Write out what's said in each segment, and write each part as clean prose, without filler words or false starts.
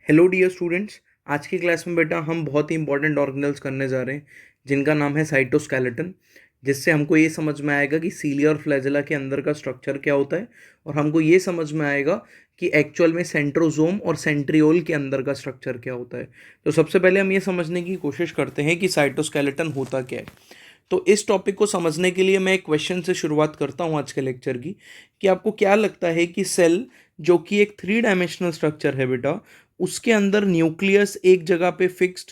Hello dear students. आज की class में बेटा हम बहुत ही इंपॉर्टेंट ऑर्गेनल्स करने जा रहे हैं जिनका नाम है साइटोस्केलेटन। जिससे हमको ये समझ में आएगा कि सीलिया और फ्लैजेला के अंदर का स्ट्रक्चर क्या होता है और हमको ये समझ में आएगा कि एक्चुअल में सेंट्रोजोम और सेंट्रियोल के अंदर का स्ट्रक्चर क्या होता है। तो सबसे पहले हम ये समझने की कोशिश करते हैं कि साइटोस्केलेटन होता क्या है। तो इस टॉपिक को समझने के लिए मैं एक क्वेश्चन से शुरुआत करता हूँ आज के लेक्चर की कि आपको क्या लगता है कि सेल जो कि एक थ्री डायमेंशनल स्ट्रक्चर है बेटा, उसके अंदर न्यूक्लियस एक जगह पे फिक्स्ड,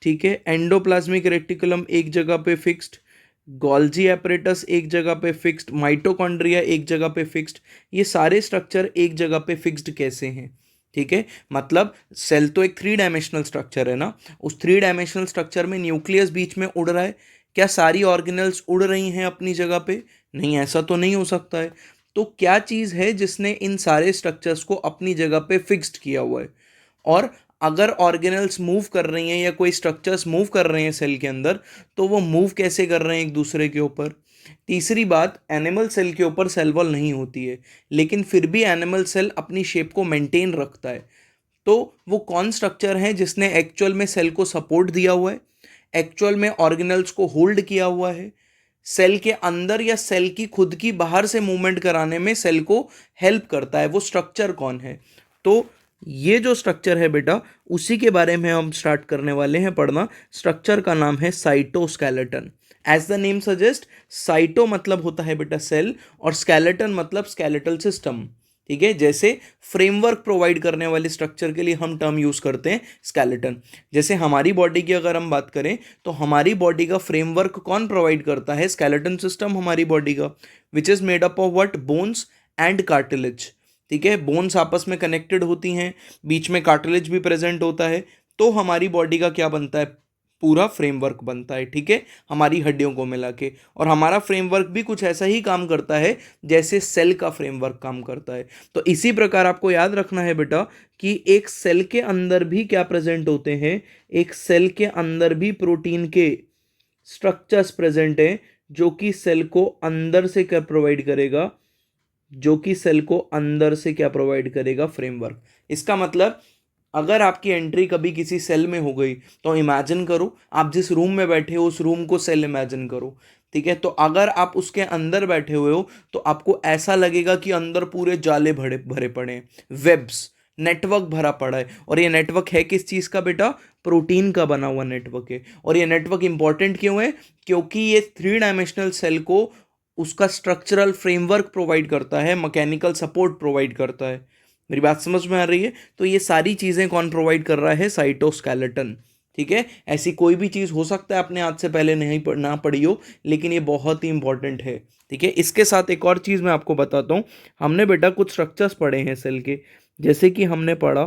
ठीक है, एंडोप्लाज्मिक रेटिकुलम एक जगह पे फिक्स्ड, गोल्जी एपरेटस एक जगह पे फिक्स्ड, माइटोकॉन्ड्रिया एक जगह पे फिक्स्ड, ये सारे स्ट्रक्चर एक जगह पे फिक्स्ड कैसे हैं? ठीक है, मतलब सेल तो एक थ्री डायमेंशनल स्ट्रक्चर है ना, उस थ्री डायमेंशनल स्ट्रक्चर में न्यूक्लियस बीच में उड़ रहा है। क्या सारी ऑर्गेनल्स उड़ रही हैं अपनी जगह पे? नहीं, ऐसा तो नहीं हो सकता है। तो क्या चीज़ है जिसने इन सारे स्ट्रक्चर्स को अपनी जगह पे फिक्स्ड किया हुआ है? और अगर ऑर्गेनल्स मूव कर रही हैं या कोई स्ट्रक्चर्स मूव कर रहे हैं सेल के अंदर, तो वो मूव कैसे कर रहे हैं एक दूसरे के ऊपर? तीसरी बात, एनिमल सेल के ऊपर सेल वॉल नहीं होती है, लेकिन फिर भी एनिमल सेल अपनी शेप को मेंटेन रखता है। तो वो कौन स्ट्रक्चर है जिसने एक्चुअल में सेल को सपोर्ट दिया हुआ है, एक्चुअल में ऑर्गेनल्स को होल्ड किया हुआ है, सेल के अंदर या सेल की खुद की बाहर से मूवमेंट कराने में सेल को हेल्प करता है? वो स्ट्रक्चर कौन है? तो ये जो स्ट्रक्चर है बेटा, उसी के बारे में हम स्टार्ट करने वाले हैं पढ़ना। स्ट्रक्चर का नाम है cytoskeleton. As the name suggest, cyto मतलब होता है बेटा सेल, और स्केलेटन मतलब स्केलेटल सिस्टम। ठीक है, जैसे फ्रेमवर्क प्रोवाइड करने वाले स्ट्रक्चर के लिए हम टर्म यूज करते हैं स्केलेटन। जैसे हमारी बॉडी की अगर हम बात करें तो हमारी बॉडी का फ्रेमवर्क कौन प्रोवाइड करता है? स्केलेटन सिस्टम हमारी बॉडी का, which is made up of what? Bones and cartilage. ठीक है, बोन्स आपस में कनेक्टेड होती हैं, बीच में कार्टिलेज भी प्रेजेंट होता है, तो हमारी बॉडी का क्या बनता है? पूरा फ्रेमवर्क बनता है। ठीक है, हमारी हड्डियों को मिला के। और हमारा फ्रेमवर्क भी कुछ ऐसा ही काम करता है जैसे सेल का फ्रेमवर्क काम करता है। तो इसी प्रकार आपको याद रखना है बेटा कि एक सेल के अंदर भी क्या प्रेजेंट होते हैं? एक सेल के अंदर भी प्रोटीन के स्ट्रक्चर्स प्रेजेंट हैं जो कि सेल को अंदर से क्या प्रोवाइड करेगा? जो कि सेल को अंदर से क्या प्रोवाइड करेगा? फ्रेमवर्क। इसका मतलब अगर आपकी एंट्री कभी किसी सेल में हो गई तो इमेजिन करो, आप जिस रूम में बैठे हो उस रूम को सेल इमेजिन करो। ठीक है, तो अगर आप उसके अंदर बैठे हुए हो तो आपको ऐसा लगेगा कि अंदर पूरे जाले भरे भरे पड़े हैं, वेब्स, नेटवर्क भरा पड़ा है। और ये नेटवर्क है किस चीज़ का बेटा? प्रोटीन का बना हुआ नेटवर्क है। और ये नेटवर्क इंपॉर्टेंट क्यों है? क्योंकि ये थ्री डायमेंशनल सेल को उसका स्ट्रक्चरल फ्रेमवर्क प्रोवाइड करता है, मैकेनिकल सपोर्ट प्रोवाइड करता है। मेरी बात समझ में आ रही है? तो ये सारी चीज़ें कौन प्रोवाइड कर रहा है? साइटोस्केलेटन। ठीक है, ऐसी कोई भी चीज़ हो सकता है आपने आज से पहले नहीं ना पढ़ी हो, लेकिन ये बहुत ही इंपॉर्टेंट है। ठीक है, इसके साथ एक और चीज़ मैं आपको बताता हूँ। हमने बेटा कुछ स्ट्रक्चर्स पढ़े हैं सेल के, जैसे कि हमने पढ़ा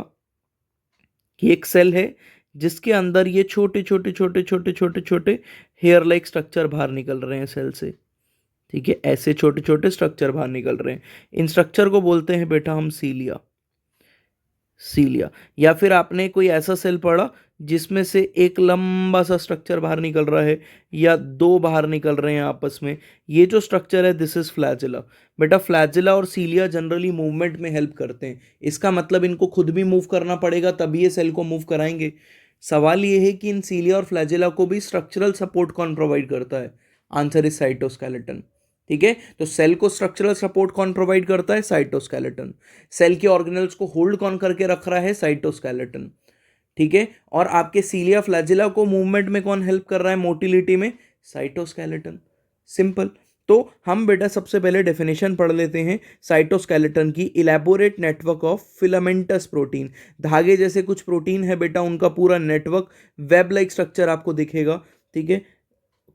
कि एक सेल है जिसके अंदर ये छोटे छोटे छोटे छोटे छोटे छोटे हेयर लाइक स्ट्रक्चर बाहर निकल रहे हैं सेल से। ठीक है, ऐसे छोटे छोटे स्ट्रक्चर बाहर निकल रहे हैं। इन स्ट्रक्चर को बोलते हैं बेटा हम सीलिया। सीलिया। या फिर आपने कोई ऐसा सेल पढ़ा जिसमें से एक लंबा सा स्ट्रक्चर बाहर निकल रहा है या दो बाहर निकल रहे हैं आपस में, ये जो स्ट्रक्चर है दिस इज फ्लैजिला। बेटा फ्लैजिला और सीलिया जनरली मूवमेंट में हेल्प करते हैं। इसका मतलब इनको खुद भी मूव करना पड़ेगा तभी ये सेल को मूव कराएंगे। सवाल ये है कि इन सीलिया और फ्लैजिला को भी स्ट्रक्चरल सपोर्ट कौन प्रोवाइड करता है? Answer is cytoskeleton. ठीक है, तो सेल को स्ट्रक्चरल सपोर्ट कौन प्रोवाइड करता है? साइटोस्केलेटन। सेल के ऑर्गेनल्स को होल्ड कौन करके रख रहा है? साइटोस्केलेटन। ठीक है, और आपके सीलिया फ्लैजिला को मूवमेंट में कौन हेल्प कर रहा है? मोटिलिटी में? साइटोस्केलेटन। सिंपल। तो हम बेटा सबसे पहले डेफिनेशन पढ़ लेते हैं साइटोस्केलेटन की। Elaborate network of filamentous protein. धागे जैसे कुछ प्रोटीन है बेटा, उनका पूरा नेटवर्क, वेब लाइक स्ट्रक्चर आपको दिखेगा। ठीक है,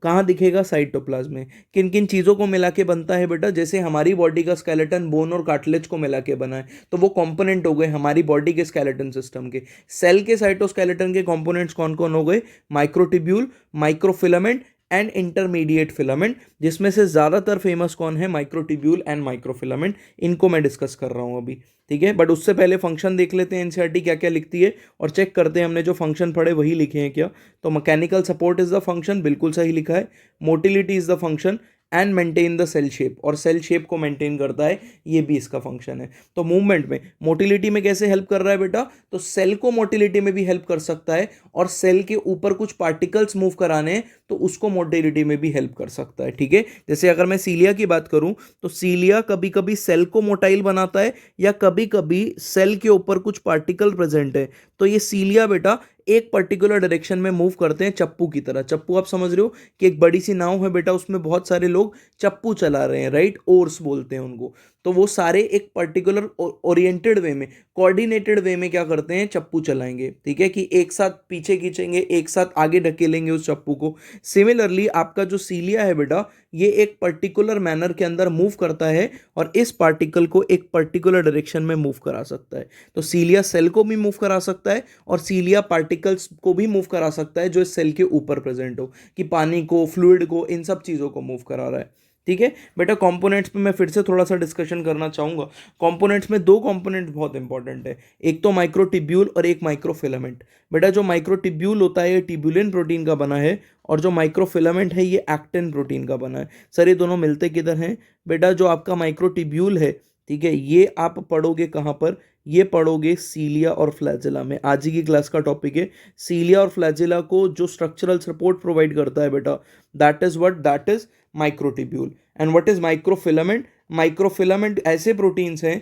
कहाँ दिखेगा? साइटोप्लाज्म में। किन किन चीज़ों को मिला के बनता है बेटा? जैसे हमारी बॉडी का स्केलेटन बोन और कार्टिलेज को मिला के बना है, तो वो कंपोनेंट हो गए हमारी बॉडी के स्केलेटन सिस्टम के। सेल के साइटोस्केलेटन के कंपोनेंट्स कौन कौन हो गए? Microtubule, microfilament and intermediate filament, जिसमें से ज़्यादातर फेमस कौन है? Microtubule and microfilament. इनको मैं डिस्कस कर रहा हूँ अभी। ठीक है, बट उससे पहले फंक्शन देख लेते हैं एनसीईआरटी क्या क्या लिखती है, और चेक करते हैं हमने जो फंक्शन पढ़े वही लिखे हैं क्या। तो mechanical support is the function, बिल्कुल सही लिखा है। Motility is the function, and maintain the cell shape, और सेल शेप को मेंटेन करता है, ये भी इसका फंक्शन है। तो मूवमेंट में मोटिलिटी में कैसे हेल्प कर रहा है बेटा, तो सेल को मोटिलिटी में भी हेल्प कर सकता है, और सेल के ऊपर कुछ पार्टिकल्स मूव कराने हैं तो उसको मोटिलिटी में भी हेल्प कर सकता है, ठीक है। जैसे अगर मैं सीलिया की बात करूं तो सीलिया कभी कभी सेल को मोटाइल बनाता है, या कभी कभी सेल के ऊपर कुछ पार्टिकल प्रेजेंट है तो ये सीलिया बेटा एक पर्टिकुलर डायरेक्शन में मूव करते हैं, चप्पू की तरह। चप्पू आप समझ रहे हो कि एक बड़ी सी नाव है बेटा, उसमें बहुत सारे लोग चप्पू चला रहे हैं, राइट, ओर्स बोलते हैं उनको। तो वो सारे एक पर्टिकुलर ओरिएंटेड वे में, कोऑर्डिनेटेड वे में क्या करते हैं, चप्पू चलाएंगे, ठीक है, कि एक साथ पीछे खींचेंगे, एक साथ आगे ढकेलेंगे उस चप्पू को। सिमिलरली आपका जो सीलिया है बेटा, ये एक पर्टिकुलर मैनर के अंदर मूव करता है और इस पार्टिकल को एक पर्टिकुलर डायरेक्शन में मूव करा सकता है। तो सीलिया सेल को भी मूव करा सकता है और सीलिया पार्टिकल्स को भी मूव करा सकता है जो इस सेल के ऊपर प्रेजेंट हो, कि पानी को, फ्लूइड को, इन सब चीज़ों को मूव करा रहा है, ठीक है बेटा। कंपोनेंट्स पे मैं फिर से थोड़ा सा डिस्कशन करना चाहूँगा। कंपोनेंट्स में दो कंपोनेंट बहुत इंपॉर्टेंट है, एक तो माइक्रोटिब्यूल और एक माइक्रोफिलामेंट। बेटा जो माइक्रोटिब्यूल होता है ये ट्यूबुलिन प्रोटीन का बना है, और जो माइक्रोफिलामेंट है ये एक्टिन प्रोटीन का बना है। सर ये दोनों मिलते किधर हैं बेटा, जो आपका माइक्रोटिब्यूल है, ठीक है, ये आप पढ़ोगे कहाँ पर, ये पढ़ोगे सीलिया और फ्लैजिला में। आज ही की क्लास का टॉपिक है सीलिया और फ्लैजिला को जो स्ट्रक्चरल सपोर्ट प्रोवाइड करता है बेटा, that is microtubule. And what is microfilament, microfilament ऐसे प्रोटीन्स हैं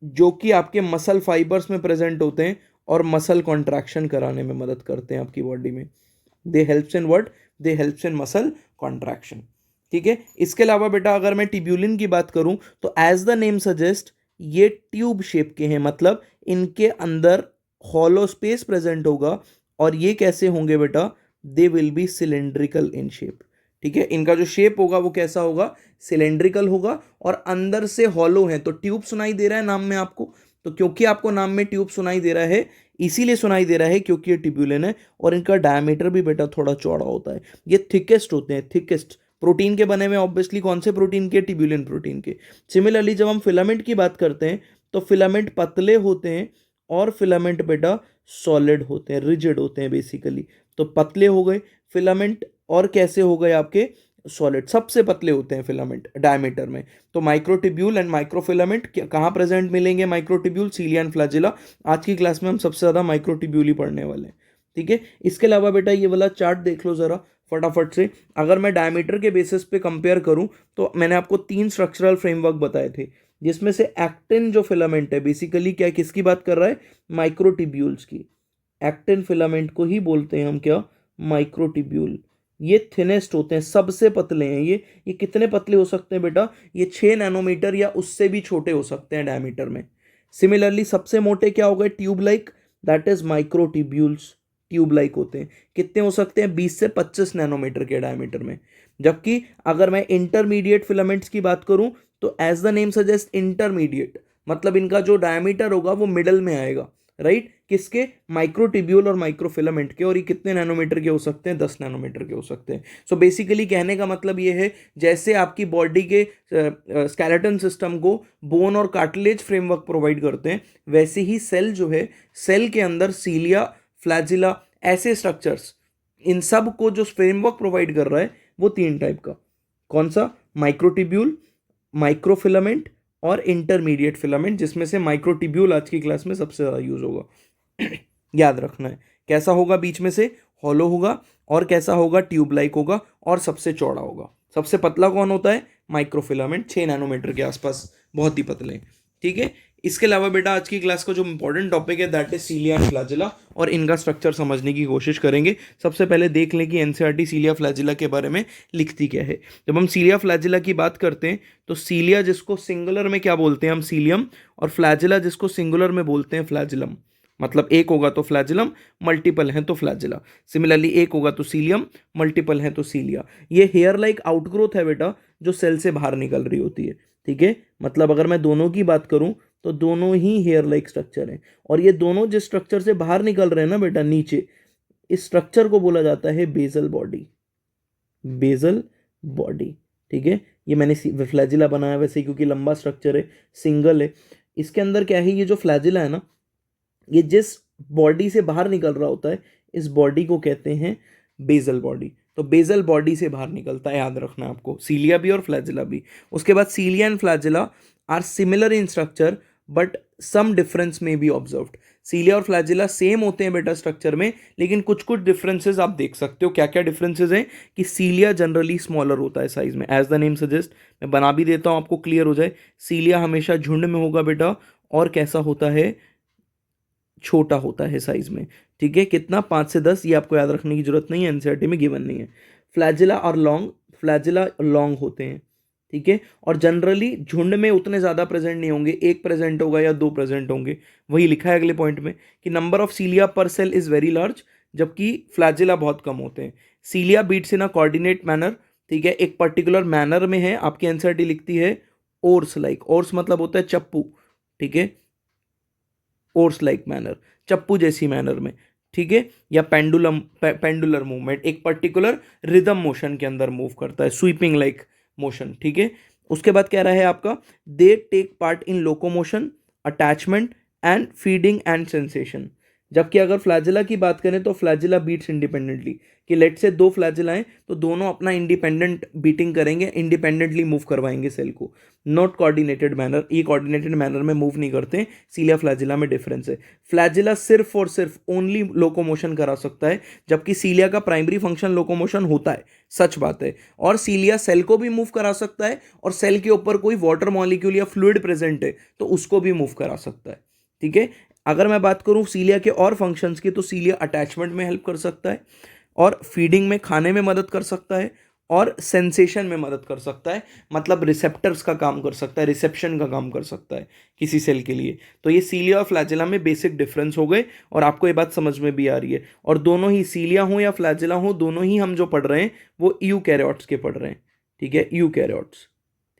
जो कि आपके मसल फाइबर्स में प्रेजेंट होते हैं और मसल कॉन्ट्रैक्शन कराने में मदद करते हैं आपकी बॉडी में। दे helps in what, they helps in muscle contraction, ठीक है। इसके अलावा बेटा अगर मैं ट्यूबुलिन की बात करूं तो एज द नेम सजेस्ट ये ट्यूब शेप के हैं, मतलब इनके अंदर हॉलो स्पेस प्रेजेंट होगा, और ये कैसे होंगे बेटा, they will be cylindrical in shape, ठीक है। इनका जो शेप होगा वो कैसा होगा, सिलेंड्रिकल होगा, और अंदर से हॉलो है। तो ट्यूब सुनाई दे रहा है नाम में आपको, तो क्योंकि आपको नाम में ट्यूब सुनाई दे रहा है, इसीलिए सुनाई दे रहा है क्योंकि ये ट्यूबुलिन है, और इनका डायमीटर भी बेटा थोड़ा चौड़ा होता है। ये थिकेस्ट होते हैं, थिकेस्ट प्रोटीन के बने हुए, ऑब्वियसली कौन से प्रोटीन के, ट्यूबुलिन प्रोटीन के। सिमिलरली जब हम फिलामेंट की बात करते हैं तो फिलामेंट पतले होते हैं, और फिलामेंट बेटा सॉलिड होते हैं, रिजिड होते हैं बेसिकली। तो पतले हो गए फिलामेंट, और कैसे हो गए आपके, सॉलिड। सबसे पतले होते हैं फिलामेंट डायमीटर में। तो माइक्रोटिब्यूल एंड माइक्रोफिलामेंट कहाँ प्रेजेंट मिलेंगे, माइक्रोटिब्यूल, सीलिया एंड फ्लैजिला। आज की क्लास में हम सबसे ज़्यादा माइक्रोटिब्यूल ही पढ़ने वाले हैं, ठीक है। इसके अलावा बेटा ये वाला चार्ट देख लो ज़रा फटाफट से। अगर मैं डायमीटर के बेसिस पे कंपेयर करूं तो मैंने आपको 3 स्ट्रक्चरल फ्रेमवर्क बताए थे, जिसमें से एक्टिन जो फिलामेंट है बेसिकली क्या, किसकी बात कर रहा है, माइक्रोटिब्यूल्स की। एक्टिन फिलामेंट को ही बोलते हैं हम क्या, माइक्रोटिब्यूल। ये थिनेस्ट होते हैं, सबसे पतले हैं ये कितने पतले हो सकते हैं बेटा, ये 6 नैनोमीटर या उससे भी छोटे हो सकते हैं डायमीटर में। सिमिलरली सबसे मोटे क्या हो गए, tube like, that is microtubules. Tube like होते हैं, कितने हो सकते हैं, 20 से 25 नैनोमीटर के डायमीटर में। जबकि अगर मैं इंटरमीडिएट फिलामेंट्स की बात करूं तो as the name suggest intermediate, मतलब इनका जो डायमीटर होगा वो मिडल में आएगा, राइट, किसके, माइक्रोटिब्यूल और माइक्रोफिलामेंट के। और ये कितने नैनोमीटर के हो सकते हैं, 10 नैनोमीटर के हो सकते हैं। सो बेसिकली कहने का मतलब ये है, जैसे आपकी बॉडी के स्केलेटन सिस्टम को बोन और कार्टिलेज फ्रेमवर्क प्रोवाइड करते हैं, वैसे ही सेल जो है, सेल के अंदर सीलिया, फ्लैजिला, ऐसे स्ट्रक्चर्स, इन सब को जो फ्रेमवर्क प्रोवाइड कर रहा है वो 3 टाइप का। कौन सा, माइक्रोटिब्यूल, माइक्रोफिलामेंट और इंटरमीडिएट फिलामेंट, जिसमें से माइक्रोटिब्यूल आज की क्लास में सबसे ज़्यादा यूज होगा। याद रखना है कैसा होगा, बीच में से हॉलो होगा, और कैसा होगा, ट्यूब लाइक होगा, और सबसे चौड़ा होगा। सबसे पतला कौन होता है, माइक्रोफिलामेंट, 6 नैनोमीटर के आसपास, बहुत ही पतले, ठीक है। इसके अलावा बेटा आज की क्लास का जो इंपॉर्टेंट टॉपिक है दैट इज सीलिया एंड फ्लैजिला, और इनका स्ट्रक्चर समझने की कोशिश करेंगे। सबसे पहले देख लें कि एनसीईआरटी सीलिया फ्लैजिला के बारे में लिखती क्या है। जब हम सीलिया फ्लैजिला की बात करते हैं तो सीलिया जिसको सिंगुलर में क्या बोलते हैं हम, सीलियम, और फ्लैजिला जिसको सिंगुलर में बोलते हैं फ्लैजिलम। मतलब एक होगा तो फ्लैजिलम, मल्टीपल है तो फ्लैजिला। सिमिलरली एक होगा तो सीलियम, मल्टीपल है तो सीलिया। ये हेयर लाइक आउटग्रोथ है बेटा, जो सेल से बाहर निकल रही होती है, ठीक है। मतलब अगर मैं दोनों की बात करूं तो दोनों ही हेयर लाइक स्ट्रक्चर हैं, और ये दोनों जिस स्ट्रक्चर से बाहर निकल रहे हैं ना बेटा नीचे, इस स्ट्रक्चर को बोला जाता है बेसल बॉडी, बेसल बॉडी, ठीक है। ये मैंने फ्लैजिला बनाया वैसे क्योंकि लंबा स्ट्रक्चर है, सिंगल है। इसके अंदर क्या है, ये जो फ्लैजिला है ना, ये जिस बॉडी से बाहर निकल रहा होता है, इस बॉडी को कहते हैं बेसल बॉडी। तो बेसल बॉडी से बाहर निकलता है, याद रखना आपको, सीलिया भी और फ्लैजिला भी। उसके बाद cilia and flagella are similar in structure but some difference may be observed. Cilia और फ्लैजिला सेम होते हैं बेटा स्ट्रक्चर में, लेकिन कुछ कुछ डिफरेंसेस आप देख सकते हो। क्या क्या डिफरेंसेस हैं कि सीलिया जनरली स्मॉलर होता है साइज में, एज द नेम सजेस्ट। मैं बना भी देता हूं आपको क्लियर हो जाए। सीलिया हमेशा झुंड में होगा बेटा, और कैसा होता है, छोटा होता है साइज में। ठीक है, कितना, 5 से 10, ये आपको याद रखने की जरूरत नहीं है, एनसीईआरटी में गिवन नहीं है। फ्लैजिला और लॉन्ग, फ्लैजिला लॉन्ग होते हैं। ठीक है, और जनरली झुंड में उतने ज़्यादा प्रेजेंट नहीं होंगे, एक प्रेजेंट होगा या दो प्रेजेंट होंगे। वही लिखा है अगले पॉइंट में कि number of cilia per cell is very large, जबकि फ्लैजिला बहुत कम होते हैं। Cilia beats in a coordinate manner, ठीक है, एक पर्टिकुलर मैनर में है। आपकी एनसीईआरटी लिखती है ओर्स लाइक, ओर्स मतलब होता है चप्पू, ठीक है, ओर्स लाइक मैनर, चप्पू जैसी मैनर में। ठीक है, या पेंडुलम, पेंडुलर मूवमेंट, एक पर्टिकुलर रिदम मोशन के अंदर मूव करता है, स्वीपिंग लाइक मोशन। ठीक है, उसके बाद कह रहा है आपका they take part in locomotion, attachment and feeding and sensation. जबकि अगर फ्लैजिला की बात करें तो फ्लैजिला बीट्स इंडिपेंडेंटली, कि लेट से दो फ्लैजिला हैं तो दोनों अपना इंडिपेंडेंट बीटिंग करेंगे, इंडिपेंडेंटली मूव करवाएंगे सेल को, नॉट कोऑर्डिनेटेड मैनर। ये कोऑर्डिनेटेड मैनर में मूव नहीं करते। सीलिया फ्लैजिला में डिफरेंस है। फ्लैजिला सिर्फ और सिर्फ ओनली लोकोमोशन करा सकता है, जबकि सीलिया का प्राइमरी फंक्शन लोकोमोशन होता है, सच बात है। और सीलिया सेल को भी मूव करा सकता है, और सेल के ऊपर कोई वाटर मॉलिक्यूल या फ्लूइड प्रेजेंट है तो उसको भी मूव करा सकता है। ठीक है, अगर मैं बात करूं सीलिया के और फंक्शंस की, तो सीलिया अटैचमेंट में हेल्प कर सकता है, और फीडिंग में, खाने में मदद कर सकता है, और सेंसेशन में मदद कर सकता है, मतलब रिसेप्टर्स का काम कर सकता है, रिसेप्शन का काम कर सकता है किसी सेल के लिए। तो ये सीलिया और फ्लैजिला में बेसिक डिफरेंस हो गए, और आपको ये बात समझ में भी आ रही है। और दोनों ही, सीलिया हो या फ्लैजिला हो, दोनों ही हम जो पढ़ रहे हैं वो यूकैरियोट्स के पढ़ रहे हैं। ठीक है, यूकैरियोट्स।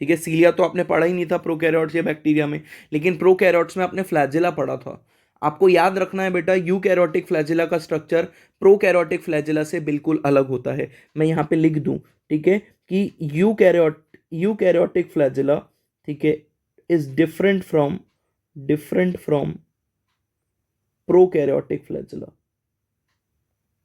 ठीक है, सीलिया तो आपने पढ़ा ही नहीं था प्रोकैरियोट्स या बैक्टीरिया में, लेकिन प्रोकैरियोट्स में आपने फ्लैजिला पढ़ा था। आपको याद रखना है बेटा, यूकैरियोटिक फ्लैजिला का स्ट्रक्चर प्रोकैरियोटिक फ्लैजिला से बिल्कुल अलग होता है। मैं यहाँ पे लिख दूं, ठीक है, कि यूकैरियोटिक फ्लैजिला, ठीक है, is different from prokaryotic flagella.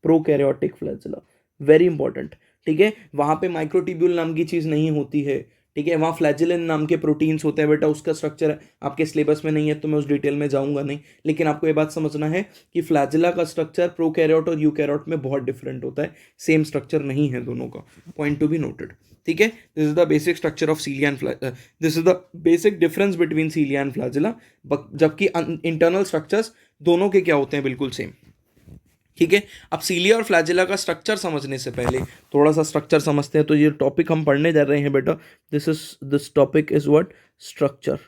Prokaryotic flagella very important. ठीक है, वहां पे माइक्रोट्यूब्यूल नाम की चीज नहीं होती है। ठीक है, वहाँ फ्लैजिलिन नाम के प्रोटीन्स होते हैं बेटा, उसका स्ट्रक्चर आपके सिलेबस में नहीं है तो मैं उस डिटेल में जाऊंगा नहीं, लेकिन आपको ये बात समझना है कि फ्लैजिला का स्ट्रक्चर प्रोकैरियोट और यूकैरियोट में बहुत डिफरेंट होता है, सेम स्ट्रक्चर नहीं है दोनों का, पॉइंट टू बी नोटेड। ठीक है, this is the basic structure of cilia and this is the basic difference between सीलिया and flagella, जबकि इंटरनल स्ट्रक्चर्स दोनों के क्या होते हैं, बिल्कुल सेम। ठीक है, अब सीलिया और फ्लैजिला का स्ट्रक्चर समझने से पहले थोड़ा सा स्ट्रक्चर समझते हैं। तो ये टॉपिक हम पढ़ने जा रहे हैं बेटा, this topic is what, structure,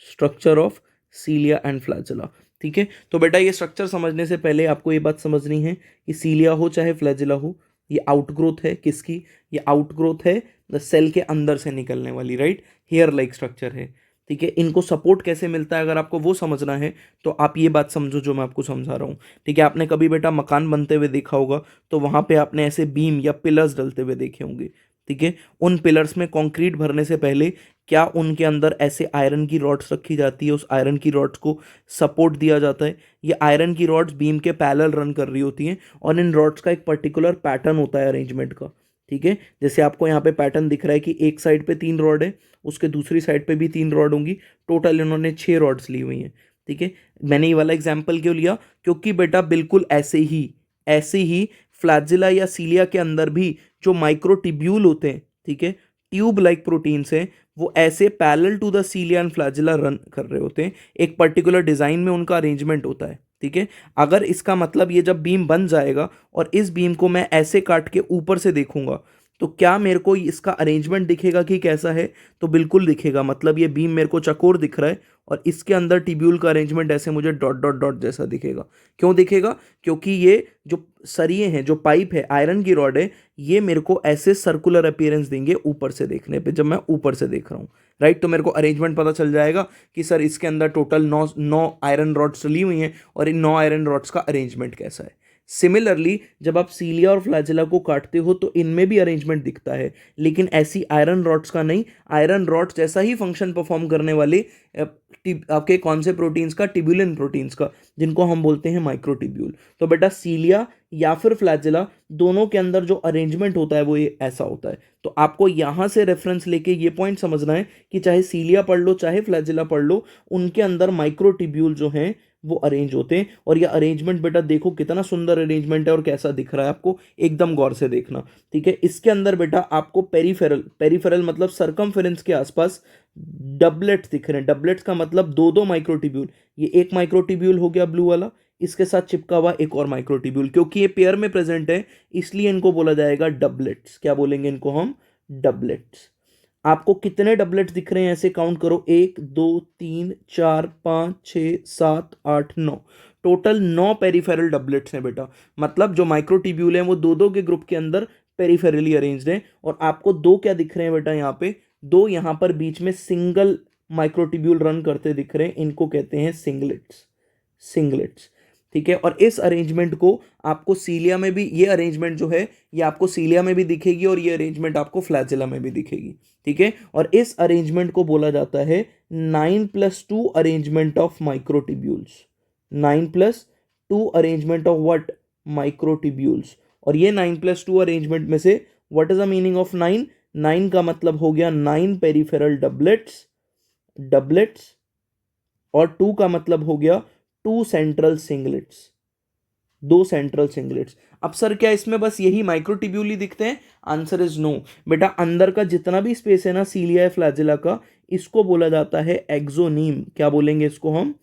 structure of cilia and flagella. ठीक है, तो बेटा ये स्ट्रक्चर समझने से पहले आपको ये बात समझनी है कि सीलिया हो चाहे फ्लैजिला हो, ये आउटग्रोथ है किसकी, ये आउटग्रोथ है द सेल के अंदर से निकलने वाली, राइट, हेयर लाइक स्ट्रक्चर है। ठीक है, इनको सपोर्ट कैसे मिलता है, अगर आपको वो समझना है तो आप ये बात समझो जो मैं आपको समझा रहा हूँ। ठीक है, आपने कभी बेटा मकान बनते हुए देखा होगा, तो वहाँ पे आपने ऐसे बीम या पिलर्स डलते हुए देखे होंगे। ठीक है, उन पिलर्स में कंक्रीट भरने से पहले क्या उनके अंदर ऐसे आयरन की रॉड्स रखी जाती है, उस आयरन की रॉड्स को सपोर्ट दिया जाता है। ये आयरन की रॉड्स बीम के पैरेलल रन कर रही होती हैं, और इन रॉड्स का एक पर्टिकुलर पैटर्न होता है अरेंजमेंट का। ठीक है, जैसे आपको यहाँ पे पैटर्न दिख रहा है कि एक साइड पे 3 रॉड है, उसके दूसरी साइड पे भी 3 रॉड होंगी, टोटल इन्होंने 6 रॉड्स ली हुई हैं। ठीक है, मैंने ये वाला एग्जाम्पल क्यों लिया, क्योंकि बेटा बिल्कुल ऐसे ही फ्लैजिला या सीलिया के अंदर भी जो माइक्रोटिब्यूल होते हैं, ठीक है, ट्यूब लाइक प्रोटीन्स हैं, वो ऐसे parallel to the cilia and flagella run कर रहे होते हैं, एक पर्टिकुलर डिजाइन में उनका अरेंजमेंट होता है। ठीक है, अगर इसका मतलब ये जब बीम बन जाएगा और इस बीम को मैं ऐसे काट के ऊपर से देखूंगा, तो क्या मेरे को इसका अरेंजमेंट दिखेगा कि कैसा है, तो बिल्कुल दिखेगा। मतलब ये बीम मेरे को चकोर दिख रहा है, और इसके अंदर टिब्यूल का अरेंजमेंट ऐसे मुझे डॉट डॉट डॉट जैसा दिखेगा। क्यों दिखेगा, क्योंकि ये जो सरिये हैं, जो पाइप है, आयरन की रॉड है, ये मेरे को ऐसे सर्कुलर अपीयरेंस देंगे ऊपर से देखने पे, जब मैं ऊपर से देख रहा हूँ, राइट। तो मेरे को अरेंजमेंट पता चल जाएगा कि सर इसके अंदर टोटल 9 आयरन रॉड्स ली हुई हैं, और इन 9 आयरन रॉड्स का अरेंजमेंट कैसा है। सिमिलरली जब आप सीलिया और फ्लैजिला को काटते हो तो इनमें भी अरेंजमेंट दिखता है, लेकिन ऐसी आयरन रॉड्स का नहीं। आयरन रॉड्स जैसा ही फंक्शन परफॉर्म करने वाले आपके कौन से प्रोटीन्स का, टिब्यूलिन प्रोटीन्स का, जिनको हम बोलते हैं माइक्रोटिब्यूल। तो बेटा सीलिया या फिर फ्लैजिला, दोनों के अंदर जो अरेंजमेंट होता है वो ये ऐसा होता है। तो आपको यहाँ से रेफरेंस लेके ये पॉइंट समझना है कि चाहे सीलिया पढ़ लो चाहे फ्लैजिला पढ़ लो, उनके अंदर माइक्रोटिब्यूल जो हैं वो अरेंज होते हैं। और ये अरेंजमेंट बेटा देखो कितना सुंदर अरेंजमेंट है और कैसा दिख रहा है आपको, एकदम गौर से देखना, ठीक है। इसके अंदर बेटा आपको पेरिफेरल, पेरिफेरल मतलब सरकमफेरेंस के आसपास डबलेट्स दिख रहे हैं। डबलेट्स का मतलब दो दो माइक्रोटिब्यूल, ये एक माइक्रोटिब्यूल हो गया ब्लू वाला, इसके साथ चिपका हुआ एक और माइक्रोटिब्यूल, क्योंकि ये पेयर में प्रेजेंट है इसलिए इनको बोला जाएगा डबलेट्स। क्या बोलेंगे इनको हम? डबलेट्स। आपको कितने डबलेट्स दिख रहे हैं ऐसे काउंट करो, 1 2 3 4 5 6 7 8 9, टोटल 9 पेरिफेरल डबलेट्स हैं बेटा। मतलब जो माइक्रोटिब्यूल हैं वो दो दो के ग्रुप के अंदर पेरिफेरली अरेंज्ड हैं। और आपको दो क्या दिख रहे हैं बेटा यहाँ पे, दो यहाँ पर बीच में सिंगल माइक्रोटिब्यूल रन करते दिख रहे हैं, इनको कहते हैं सिंगलेट्स। सिंगलेट्स, ठीक है। और इस अरेंजमेंट को आपको सीलिया में भी, ये अरेंजमेंट जो है ये आपको सीलिया में भी दिखेगी और ये अरेंजमेंट आपको फ्लैजिला में भी दिखेगी, ठीक है। और इस अरेंजमेंट को बोला जाता है 9+2 arrangement of microtubules. 9+2 arrangement of what? Microtubules. और ये 9+2 अरेंजमेंट में से what is the meaning of 9? 9 का मतलब हो गया 9 पेरिफेरल डबलेट्स, डबलेट्स। और 2 का मतलब हो गया 2 सेंट्रल सिंगलेट्स, 2 सेंट्रल सिंगलेट्स। अब सर क्या इसमें बस यही माइक्रोटिब्यूल ही दिखते हैं? आंसर इज नो बेटा, अंदर का जितना भी स्पेस है ना सीलिया फ्लैजिला का, इसको बोला जाता है एक्सोनीम। क्या बोलेंगे इसको हम?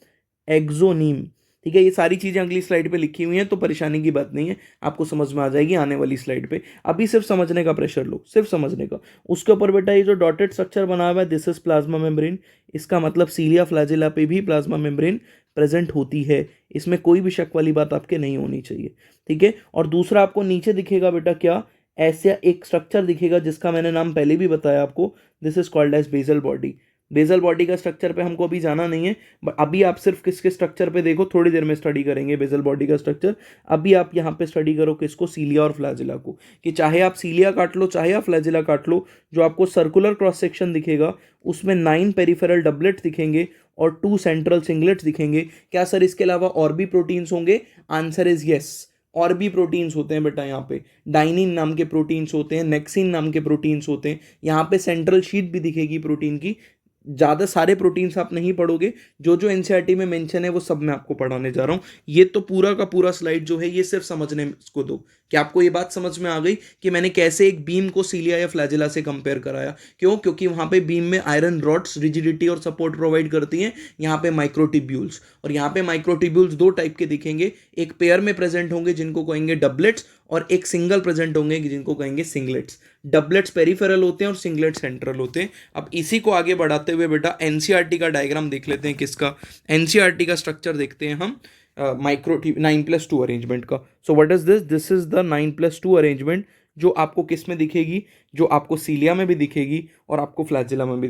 एक्सोनीम, ठीक है। ये सारी चीजें अगली स्लाइड पे लिखी हुई हैं तो परेशानी की बात नहीं है, आपको समझ में आ जाएगी आने वाली स्लाइड पे। अभी सिर्फ समझने का प्रेशर लो, सिर्फ समझने का। उसके ऊपर बेटा ये जो डॉटेड स्ट्रक्चर बना हुआ है, दिस इज प्लाज्मा मेम्ब्रेन। इसका मतलब सीलिया फ्लैजिला पे भी प्लाज्मा मेम्ब्रेन प्रेजेंट होती है, इसमें कोई भी शक वाली बात आपके नहीं होनी चाहिए, ठीक है। और दूसरा आपको नीचे दिखेगा बेटा क्या? ऐसा एक स्ट्रक्चर दिखेगा जिसका मैंने नाम पहले भी बताया आपको, this is called as basal body. Basal body का स्ट्रक्चर पे हमको अभी जाना नहीं है, बट अभी आप सिर्फ किसके स्ट्रक्चर पे देखो, थोड़ी देर में स्टडी करेंगे बेसल बॉडी का स्ट्रक्चर। अभी आप यहाँ पे स्टडी करो किसको? सीलिया और फ्लैजिला को, कि चाहे आप सीलिया काट लो चाहे आप फ्लैजिला काट लो, जो आपको सर्कुलर क्रॉस सेक्शन दिखेगा उसमें 9 पेरिफेरल डबलेट्स दिखेंगे और 2 सेंट्रल सिंगलेट्स दिखेंगे। क्या सर इसके अलावा और भी प्रोटीन्स होंगे? आंसर इज यस, और भी प्रोटीन्स होते हैं बेटा। यहाँ पे डाइनिन नाम के प्रोटीन्स होते हैं, नेक्सिन नाम के प्रोटीन्स होते हैं, यहाँ पे सेंट्रल शीट भी दिखेगी प्रोटीन की। ज़्यादा सारे प्रोटीन्स आप नहीं पढ़ोगे, जो जो एनसीईआरटी में मेंशन है वो सब मैं आपको पढ़ाने जा रहा हूँ। ये तो पूरा का पूरा स्लाइड जो है ये सिर्फ समझने को दो कि आपको ये बात समझ में आ गई कि मैंने कैसे एक बीम को सीलिया या फ्लैजिला से कंपेयर कराया। क्यों? क्योंकि वहाँ पे बीम में आयरन रॉड्स रिजिडिटी और सपोर्ट प्रोवाइड करती हैं, यहाँ पे माइक्रोटिब्यूल्स। और यहाँ पे माइक्रोटिब्यूल्स दो टाइप के दिखेंगे, एक पेयर में प्रेजेंट होंगे जिनको कहेंगे डबलेट्स, और एक सिंगल प्रेजेंट होंगे जिनको कहेंगे सिंगलेट्स। डबलेट्स पेरिफेरल होते हैं और सिंगलेट सेंट्रल होते हैं। अब इसी को आगे बढ़ाते हुए बेटा एनसीईआरटी का डायग्राम देख लेते हैं। किसका? एनसीईआरटी का स्ट्रक्चर देखते हैं हम, माइक्रो 9+2 अरेंजमेंट का। So what is this? This is the 9+2 arrangement, जो आपको किस में दिखेगी? जो आपको सीलिया में भी दिखेगी और आपको फ्लैजिला में भी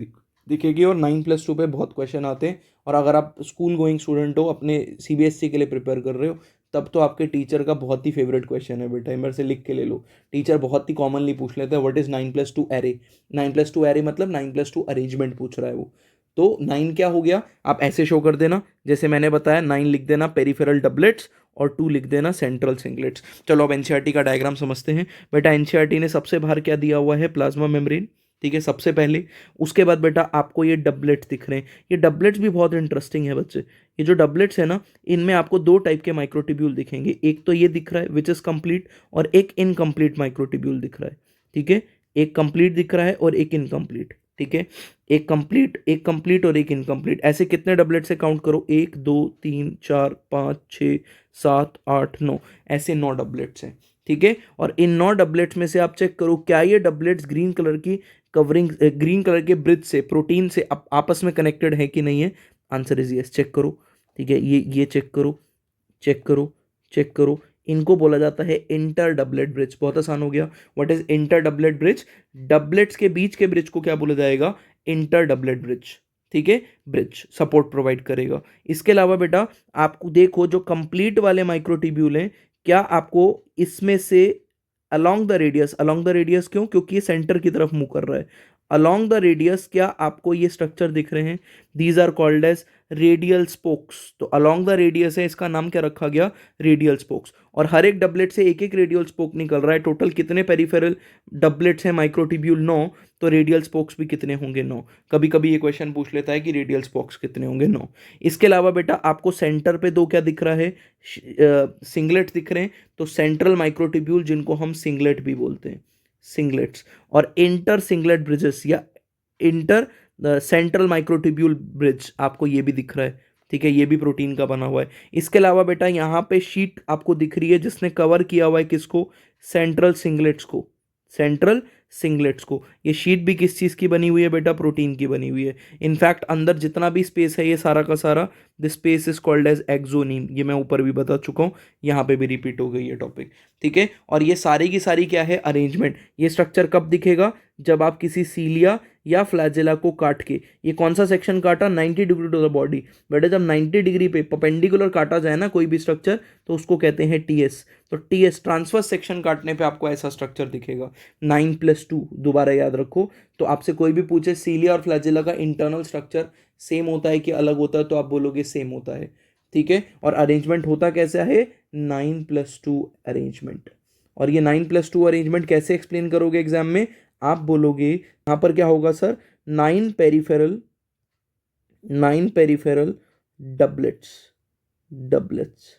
दिखेगी। और 9+2 पे बहुत क्वेश्चन आते हैं, और अगर आप स्कूल गोइंग स्टूडेंट हो, अपने सीबीएसई के लिए प्रिपेयर कर रहे हो, तब तो आपके टीचर का बहुत ही फेवरेट क्वेश्चन है बेटा, मेरे से लिख के ले लो। टीचर बहुत ही कॉमनली पूछ लेते हैं व्हाट इज 9+2 एरे। 9+2 एरे मतलब 9+2 अरेंजमेंट पूछ रहा है वो। तो 9 क्या हो गया? आप ऐसे शो कर देना जैसे मैंने बताया, 9 लिख देना पेरिफेरल डबलेट्स और 2 लिख देना सेंट्रल सिंगलेट्स। चलो अब एनसीईआरटी का डायग्राम समझते हैं। बेटा एनसीईआरटी ने सबसे बाहर क्या दिया हुआ है? प्लाज्मा मेम्ब्रेन, ठीक है, सबसे पहले। उसके बाद बेटा आपको ये डबलेट्स दिख रहे हैं। ये डबलेट्स भी बहुत इंटरेस्टिंग है बच्चे। ये जो डबलेट्स है ना, इनमें आपको दो टाइप के माइक्रोटिब्यूल दिखेंगे। एक तो ये दिख रहा है विच इज़ कंप्लीट, और एक इनकम्प्लीट माइक्रोटिब्यूल दिख रहा है, ठीक है। एक कंप्लीट दिख रहा है और एक इनकम्प्लीट, ठीक है। एक कंप्लीट और एक इनकम्प्लीट। ऐसे कितने डबलेट से काउंट करो? 1 2 3 4 5 6 7 8 9, ऐसे 9 डबलेट्स हैं, ठीक है। और इन 9 डबलेट्स में से आप चेक करो क्या ये डबलेट्स ग्रीन कलर की कवरिंग, ग्रीन कलर के ब्रिज से, प्रोटीन से आपस में कनेक्टेड है कि नहीं है? आंसर इज यस, चेक करो, ठीक है। ये चेक करो, चेक करो, चेक करो। इनको बोला जाता है इंटर डबलेट ब्रिज। बहुत आसान हो गया। What is inter doublet bridge? Doublets के बीच के ब्रिज को क्या बोला जाएगा? इंटर डबलेट ब्रिज, ठीक है। ब्रिज सपोर्ट प्रोवाइड करेगा। इसके अलावा बेटा आपको देखो जो कंप्लीट वाले माइक्रोटिब्यूल हैं, क्या आपको इसमें से अलोंग द रेडियस क्यों? क्योंकि ये सेंटर की तरफ मूव कर रहा है। अलोंग द रेडियस क्या आपको ये स्ट्रक्चर दिख रहे हैं, these are called as radial spokes. तो अलोंग द रेडियस है, इसका नाम क्या रखा गया, रेडियल स्पोक्स। और हर एक डबलेट से एक एक रेडियल स्पोक निकल रहा है। टोटल कितने पेरिफेरल डबलेट्स हैं माइक्रोट्यूब्यूल, 9। तो रेडियल स्पोक्स भी कितने होंगे, 9। कभी कभी ये क्वेश्चन पूछ लेता है कि रेडियल स्पोक्स कितने होंगे, 9। इसके अलावा बेटा आपको सेंटर पे दो क्या दिख रहा है, सिंगलेट दिख रहे हैं। तो सेंट्रल माइक्रोट्यूब्यूल, जिनको हम सिंगलेट भी बोलते हैं, सिंगलेट्स। और इंटर सिंगलेट ब्रिजेस या इंटर सेंट्रल माइक्रोट्यूब्यूल ब्रिज, आपको ये भी दिख रहा है, ठीक है, ये भी प्रोटीन का बना हुआ है। इसके अलावा बेटा यहाँ पे शीट आपको दिख रही है जिसने कवर किया हुआ है किसको, सेंट्रल सिंगलेट्स को, सेंट्रल सिंगलेट्स को। ये शीट भी किस चीज़ की बनी हुई है बेटा, प्रोटीन की बनी हुई है। इनफैक्ट अंदर जितना भी स्पेस है ये सारा का सारा, the space is called as axoneme. ये मैं ऊपर भी बता चुका हूँ, यहाँ पे भी रिपीट हो गई ये टॉपिक, ठीक है। और ये सारी की सारी क्या है, अरेंजमेंट। ये स्ट्रक्चर कब दिखेगा, जब आप किसी सीलिया या फ्लैजेला को काट के, ये कौन सा सेक्शन काटा, 90 डिग्री टू द बॉडी। बेटा जब 90 डिग्री पे परपेंडिकुलर काटा जाए ना कोई भी स्ट्रक्चर, तो उसको कहते हैं टीएस। तो टीएस ट्रांसवर्स सेक्शन काटने पे आपको ऐसा स्ट्रक्चर दिखेगा, 9+2। दोबारा याद रखो, तो आपसे कोई भी पूछे सीलिया और फ्लैजेला का इंटरनल स्ट्रक्चर सेम होता है कि अलग होता है, तो आप बोलोगे सेम होता है, ठीक है। और अरेंजमेंट होता कैसा है, 9+2 अरेंजमेंट। और ये 9+2 अरेंजमेंट कैसे एक्सप्लेन करोगे एग्जाम में, आप बोलोगे यहां पर क्या होगा सर, 9 पेरिफेरल डबलेट्स, डबलेट्स,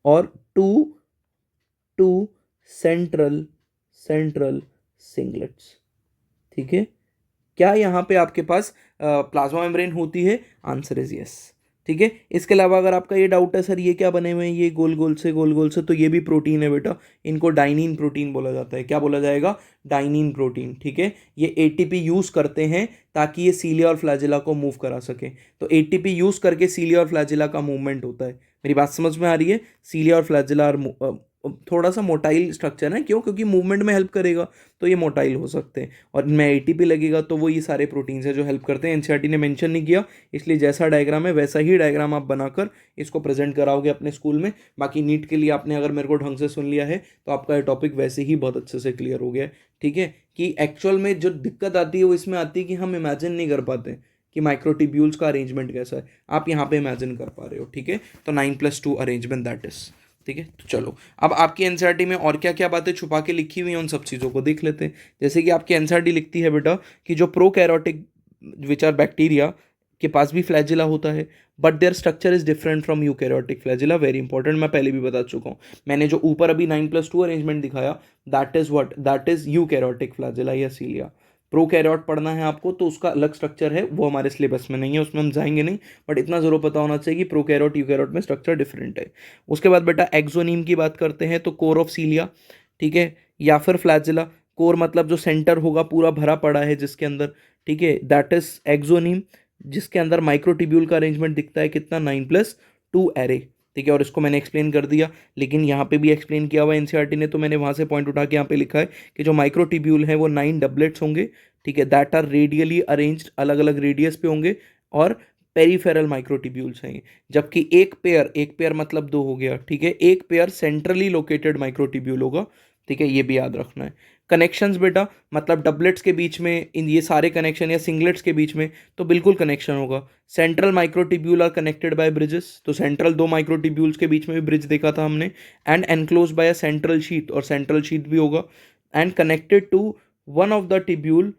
और टू सेंट्रल सेंट्रल सिंगलेट्स, ठीक है। क्या यहाँ पे आपके पास प्लाज्मा मेम्ब्रेन होती है, आंसर इज यस, ठीक है। इसके अलावा अगर आपका ये डाउट है सर ये क्या बने हुए हैं, ये गोल गोल से गोल गोल से, तो ये भी प्रोटीन है बेटा। इनको डाइनिन प्रोटीन बोला जाता है। क्या बोला जाएगा, डाइनिन प्रोटीन, ठीक है। ये एटीपी यूज करते हैं ताकि ये सीलिया और फ्लैजेला को मूव करा सके। तो एटीपी यूज करके सीलिया और फ्लैजेला का मूवमेंट होता है। मेरी बात समझ में आ रही है, सीलिया और फ्लैजेला थोड़ा सा मोटाइल स्ट्रक्चर है, क्यों, क्योंकि मूवमेंट में हेल्प करेगा, तो ये मोटाइल हो सकते हैं। और इनमें एटीपी लगेगा, तो वो ये सारे प्रोटीन्स हैं जो हेल्प करते हैं। एनसीईआरटी ने मेंशन नहीं किया, इसलिए जैसा डायग्राम है वैसा ही डायग्राम आप बनाकर इसको प्रेजेंट कराओगे अपने स्कूल में। बाकी नीट के लिए आपने अगर मेरे को ढंग से सुन लिया है तो आपका ये टॉपिक वैसे ही बहुत अच्छे से क्लियर हो गया है, ठीक है। कि एक्चुअल में जो दिक्कत आती है वो इसमें आती है कि हम इमेजिन नहीं कर पाते कि माइक्रोट्यूब्यूल्स का अरेंजमेंट कैसा है। आप यहाँ पे इमेजिन कर पा रहे हो, ठीक है। तो 9+2 अरेंजमेंट दैट इज, ठीक है। तो चलो अब आपकी एनसीईआरटी में और क्या क्या बातें छुपा के लिखी हुई हैं उन सब चीज़ों को देख लेते हैं। जैसे कि आपकी एनसीईआरटी लिखती है बेटा कि जो प्रोकैरियोटिक विच आर बैक्टीरिया के पास भी फ्लैजिला होता है, but there structure is different from eukaryotic flagella. Very important, मैं पहले भी बता चुका हूँ। मैंने जो ऊपर अभी 9+2 अरेंजमेंट दिखाया, that is what, that is eukaryotic flagella या सीलिया। प्रोकैरियोट पढ़ना है आपको तो उसका अलग स्ट्रक्चर है, वो हमारे सिलेबस में नहीं है, उसमें हम जाएंगे नहीं। बट इतना जरूर पता होना चाहिए कि प्रोकैरियोट यूकैरियोट में स्ट्रक्चर डिफरेंट है। उसके बाद बेटा एक्सोनीम की बात करते हैं, तो कोर ऑफ सीलिया, ठीक है, या फिर फ्लैजिला। कोर मतलब जो सेंटर होगा पूरा भरा पड़ा है जिसके अंदर, ठीक है, दैट इज एक्सोनीम, जिसके अंदर माइक्रोट्यूब्यूल का अरेंजमेंट दिखता है कितना, 9+2 एरे, ठीक है। और इसको मैंने एक्सप्लेन कर दिया, लेकिन यहाँ पे भी एक्सप्लेन किया हुआ एनसीईआरटी ने, तो मैंने वहाँ से पॉइंट उठा के यहाँ पे लिखा है कि जो माइक्रोट्यूब्यूल है वो 9 डबलेट्स होंगे, ठीक है, दैट आर रेडियली अरेंज्ड, अलग अलग रेडियस पे होंगे, और पेरिफेरल माइक्रोट्यूब्यूल्स हैं। जबकि एक पेयर मतलब दो हो गया, ठीक है, एक पेयर सेंट्रली लोकेटेड माइक्रोट्यूब्यूल होगा, ठीक है, ये भी याद रखना है। कनेक्शंस बेटा मतलब डबलेट्स के बीच में, इन ये सारे कनेक्शन या सिंगलेट्स के बीच में तो बिल्कुल कनेक्शन होगा। Central microtubule are connected by bridges, तो सेंट्रल दो माइक्रोट्यूब्यूल्स के बीच में भी ब्रिज देखा था हमने। And enclose by a central sheath, और सेंट्रल शीट भी होगा। And connected to one of the tubule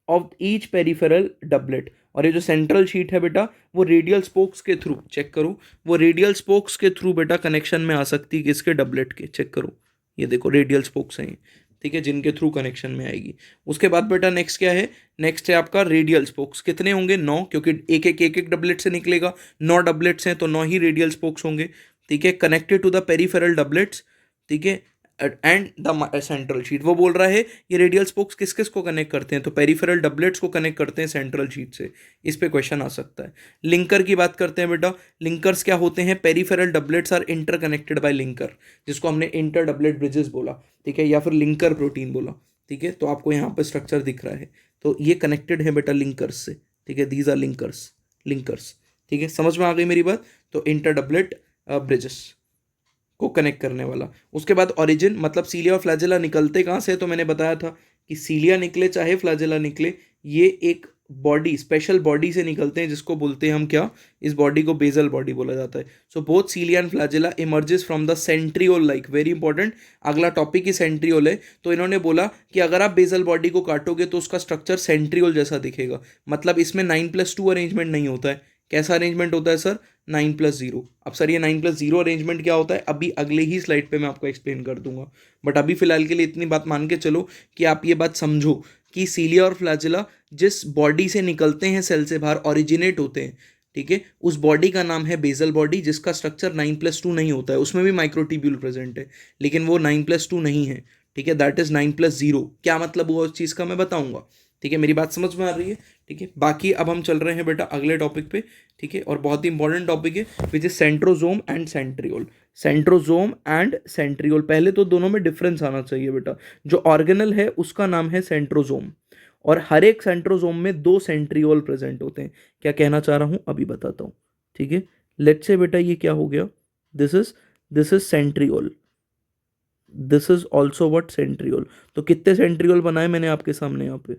of each peripheral doublet. और ये जो सेंट्रल शीट है बेटा वो रेडियल स्पोक्स के थ्रू, चेक करो, वो रेडियल स्पोक्स के थ्रू बेटा कनेक्शन में आ सकती है किसके, डबलेट के। चेक करो, ये देखो रेडियल स्पोक्स हैं, ठीक है, जिनके थ्रू कनेक्शन में आएगी। उसके बाद बेटा नेक्स्ट क्या है, नेक्स्ट है आपका रेडियल स्पोक्स। कितने होंगे, 9, क्योंकि एक एक डबलेट से निकलेगा। 9 डबलेट्स हैं तो 9 ही रेडियल स्पोक्स होंगे, ठीक है। Connected to the peripheral doublets, ठीक है, एंड द सेंट्रल शीट। वो बोल रहा है ये रेडियल स्पोक्स किस किस को कनेक्ट करते हैं, तो पेरिफेरल डबलेट्स को कनेक्ट करते हैं सेंट्रल शीट से। इस पे क्वेश्चन आ सकता है। लिंकर की बात करते हैं बेटा, लिंकर्स क्या होते हैं, peripheral doublets are inter connected by linker, जिसको हमने इंटर डबलेट ब्रिजेस बोला, ठीक है, या फिर लिंकर प्रोटीन बोला, ठीक है। तो आपको यहाँ पर स्ट्रक्चर दिख रहा है, तो ये कनेक्टेड है बेटा लिंकर्स से, ठीक है, दीज आर लिंकर्स, लिंकर्स, ठीक है, समझ में आ गई मेरी बात। तो इंटर डबलेट ब्रिजेस को कनेक्ट करने वाला। उसके बाद ओरिजिन मतलब सीलिया और फ्लैजेला निकलते कहाँ से, तो मैंने बताया था कि सीलिया निकले चाहे फ्लैजेला निकले, ये एक बॉडी, स्पेशल बॉडी से निकलते हैं जिसको बोलते हैं हम क्या, इस बॉडी को बेसल बॉडी बोला जाता है. So both सीलिया and flagella emerges from the centriole like. Very important, अगला टॉपिक ही सेंट्रियोल है. तो इन्होंने बोला कि अगर आप बेसल बॉडी को काटोगे तो उसका स्ट्रक्चर सेंट्रियोल जैसा दिखेगा. मतलब इसमें 9+2 अरेंजमेंट नहीं होता है. कैसा अरेंजमेंट होता है सर? 9+0. अब सर ये 9+0 अरेंजमेंट क्या होता है, अभी अगले ही स्लाइड पे मैं आपको एक्सप्लेन कर दूंगा. बट अभी फिलहाल के लिए इतनी बात मान के चलो कि आप ये बात समझो कि सीलिया और फ्लैजिला जिस बॉडी से निकलते हैं, सेल से बाहर ओरिजिनेट होते हैं, ठीक है, उस बॉडी का नाम है बेसल बॉडी, जिसका स्ट्रक्चर 9+2 नहीं होता है. उसमें भी माइक्रोट्यूब्यूल प्रेजेंट है, लेकिन वो 9+2 नहीं है. ठीक है, दैट इज 9+0. क्या मतलब हुआ उस चीज़ का मैं बताऊंगा. ठीक है, मेरी बात समझ में आ रही है. ठीक है, बाकी अब हम चल रहे हैं बेटा अगले टॉपिक पे. ठीक है, और बहुत ही इंपॉर्टेंट टॉपिक है which is centrosome and centriole. Centrosome and centriole, पहले तो दोनों में डिफरेंस आना चाहिए बेटा. जो ऑर्गेनल है उसका नाम है सेंट्रोजोम, और हर एक सेंट्रोजोम में 2 सेंट्रियोल प्रेजेंट होते हैं. क्या कहना चाह रहा हूं अभी बताता हूं. ठीक है, लेट्स से बेटा ये क्या हो गया, this is centriole, this is also what centriole. तो कितने सेंट्रियोल बनाए मैंने आपके सामने यहाँ पे,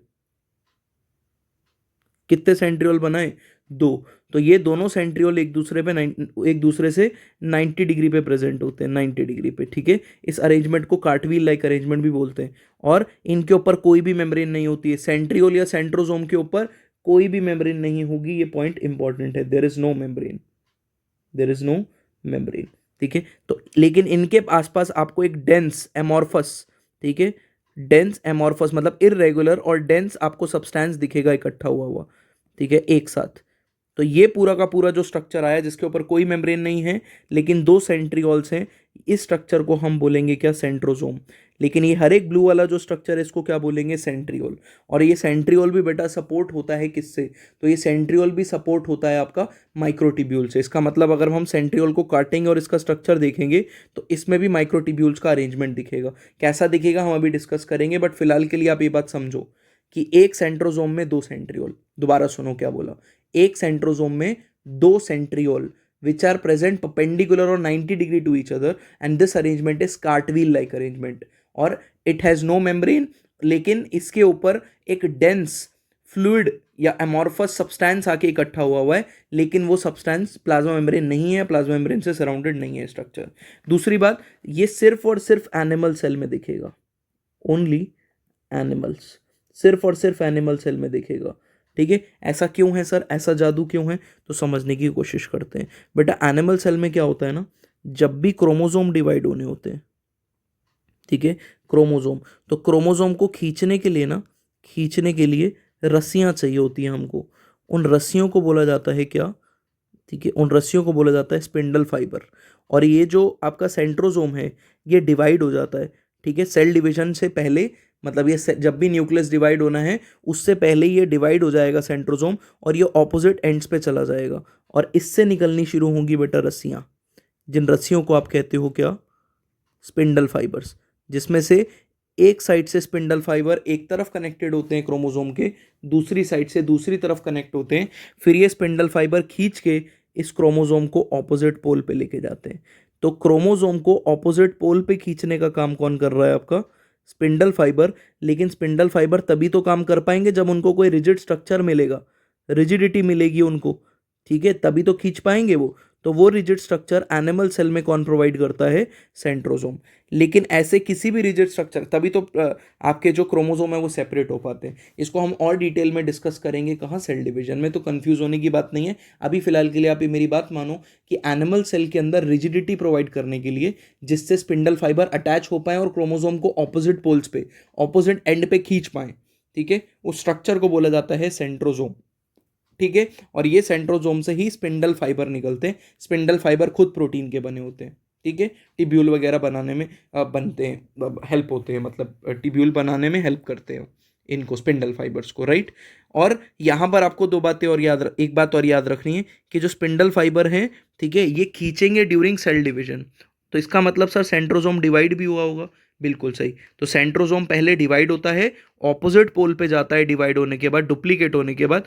कितने सेंट्रियोल बनाए? 2. तो ये दोनों सेंट्रियोल एक दूसरे से 90 डिग्री पे प्रेजेंट होते हैं, 90 डिग्री पे. ठीक है, इस अरेंजमेंट को कार्टवील लाइक अरेंजमेंट भी बोलते हैं. और इनके ऊपर कोई भी मेम्ब्रेन नहीं होती है. सेंट्रियोल या सेंट्रोजोम के ऊपर कोई भी मेम्ब्रेन नहीं होगी. ये पॉइंट इंपॉर्टेंट है. There is no membrane, there is no membrane. ठीक है, तो लेकिन इनके आसपास आपको एक डेंस एमॉर्फस, ठीक है, डेंस एमॉर्फस मतलब इररेगुलर और डेंस आपको सब्सटेंस दिखेगा इकट्ठा हुआ हुआ. ठीक है, एक साथ. तो ये पूरा का पूरा जो स्ट्रक्चर आया जिसके ऊपर कोई मेम्ब्रेन नहीं है लेकिन 2 सेंट्रियोल्स हैं, इस स्ट्रक्चर को हम बोलेंगे क्या, सेंट्रोजोम. लेकिन ये हर एक ब्लू वाला जो स्ट्रक्चर है इसको क्या बोलेंगे, सेंट्रियोल. और ये सेंट्रियोल भी बेटा सपोर्ट होता है किससे, तो ये सेंट्रियोल भी सपोर्ट होता है आपका माइक्रोट्यूब्यूल से. इसका मतलब अगर हम सेंट्रियोल को काटेंगे और इसका स्ट्रक्चर देखेंगे तो इसमें भी माइक्रोट्यूब्यूल्स का अरेंजमेंट दिखेगा. कैसा दिखेगा हम अभी डिस्कस करेंगे, बट फिलहाल के लिए आप ये बात समझो कि एक सेंट्रोजोम में 2 सेंट्रियोल. दोबारा सुनो क्या बोला, एक सेंट्रोजोम में 2 centriole which are present perpendicular or 90 degree to each other, and this arrangement is cartwheel like arrangement. और it has no membrane, लेकिन इसके ऊपर एक dense fluid या amorphous substance आके इकट्ठा हुआ है, लेकिन वो substance प्लाज्मा मेम्ब्रेन नहीं है, प्लाज्मा मेम्ब्रेन से सराउंडेड नहीं है स्ट्रक्चर. दूसरी बात, ये सिर्फ और सिर्फ एनिमल सेल में दिखेगा, ओनली एनिमल्स, सिर्फ और सिर्फ एनिमल सेल में दिखेगा. ठीक है, ऐसा क्यों है सर, ऐसा जादू क्यों है, तो समझने की कोशिश करते हैं. बेटा एनिमल सेल में क्या होता है ना, जब भी क्रोमोसोम डिवाइड होने होते हैं, ठीक है, क्रोमोसोम, तो क्रोमोसोम को खींचने के लिए ना, खींचने के लिए रस्सियां चाहिए होती हैं हमको. उन रस्सियों को बोला जाता है क्या, ठीक है, उन रस्सियों को बोला जाता है स्पिंडल फाइबर. और ये जो आपका सेंट्रोसोम है ये डिवाइड हो जाता है. ठीक है, सेल डिवीजन से पहले, मतलब ये जब भी न्यूक्लियस डिवाइड होना है उससे पहले ये डिवाइड हो जाएगा सेंट्रोसोम, और ये ऑपोजिट एंड्स पे चला जाएगा, और इससे निकलनी शुरू होंगी बेटा रस्सियाँ, जिन रस्सियों को आप कहते हो क्या, स्पिंडल फाइबर्स. जिसमें से एक साइड से स्पिंडल फाइबर एक तरफ कनेक्टेड होते हैं क्रोमोसोम के, दूसरी साइड से दूसरी तरफ कनेक्ट होते हैं. फिर ये स्पिंडल फाइबर खींच के इस क्रोमोसोम को ऑपोजिट पोल पे लेके जाते हैं. तो क्रोमोसोम को ऑपोजिट पोल पे खींचने का काम कौन कर रहा है, आपका स्पिंडल फाइबर. लेकिन स्पिंडल फाइबर तभी तो काम कर पाएंगे जब उनको कोई रिजिड स्ट्रक्चर मिलेगा, रिजिडिटी मिलेगी उनको. ठीक है, तभी तो खींच पाएंगे वो. तो वो रिजिड स्ट्रक्चर एनिमल सेल में कौन प्रोवाइड करता है, सेंट्रोसोम. लेकिन ऐसे किसी भी रिजिड स्ट्रक्चर, तभी तो आपके जो क्रोमोसोम है वो सेपरेट हो पाते हैं. इसको हम और डिटेल में डिस्कस करेंगे कहाँ, सेल डिवीजन में. तो कंफ्यूज होने की बात नहीं है. अभी फिलहाल के लिए आप ये मेरी बात मानो कि एनिमल सेल के अंदर रिजिडिटी प्रोवाइड करने के लिए, जिससे स्पिंडल फाइबर अटैच हो पाए और क्रोमोसोम को ऑपोजिट पोल्स पे, ऑपोजिट एंड पे खींच पाए, ठीक है, उस स्ट्रक्चर को बोला जाता है सेंट्रोसोम. ठीक है, और ये सेंट्रोसोम से ही स्पिंडल फाइबर निकलते हैं. स्पिंडल फाइबर खुद प्रोटीन के बने होते हैं. ठीक है, टिब्यूल वगैरह बनाने में बनते हैं, हेल्प होते हैं, मतलब टिब्यूल बनाने में हेल्प करते हैं इनको, स्पिंडल फाइबर्स को, राइट. और यहाँ पर आपको दो बातें और एक बात और याद रखनी है कि जो स्पिंडल फाइबर हैं, ठीक है, ये खींचेंगे ड्यूरिंग सेल डिवीजन. तो इसका मतलब सर सेंट्रोसोम डिवाइड भी हुआ होगा. बिल्कुल सही. तो सेंट्रोसोम पहले डिवाइड होता है, ऑपोजिट पोल पे जाता है डिवाइड होने के बाद, डुप्लीकेट होने के बाद,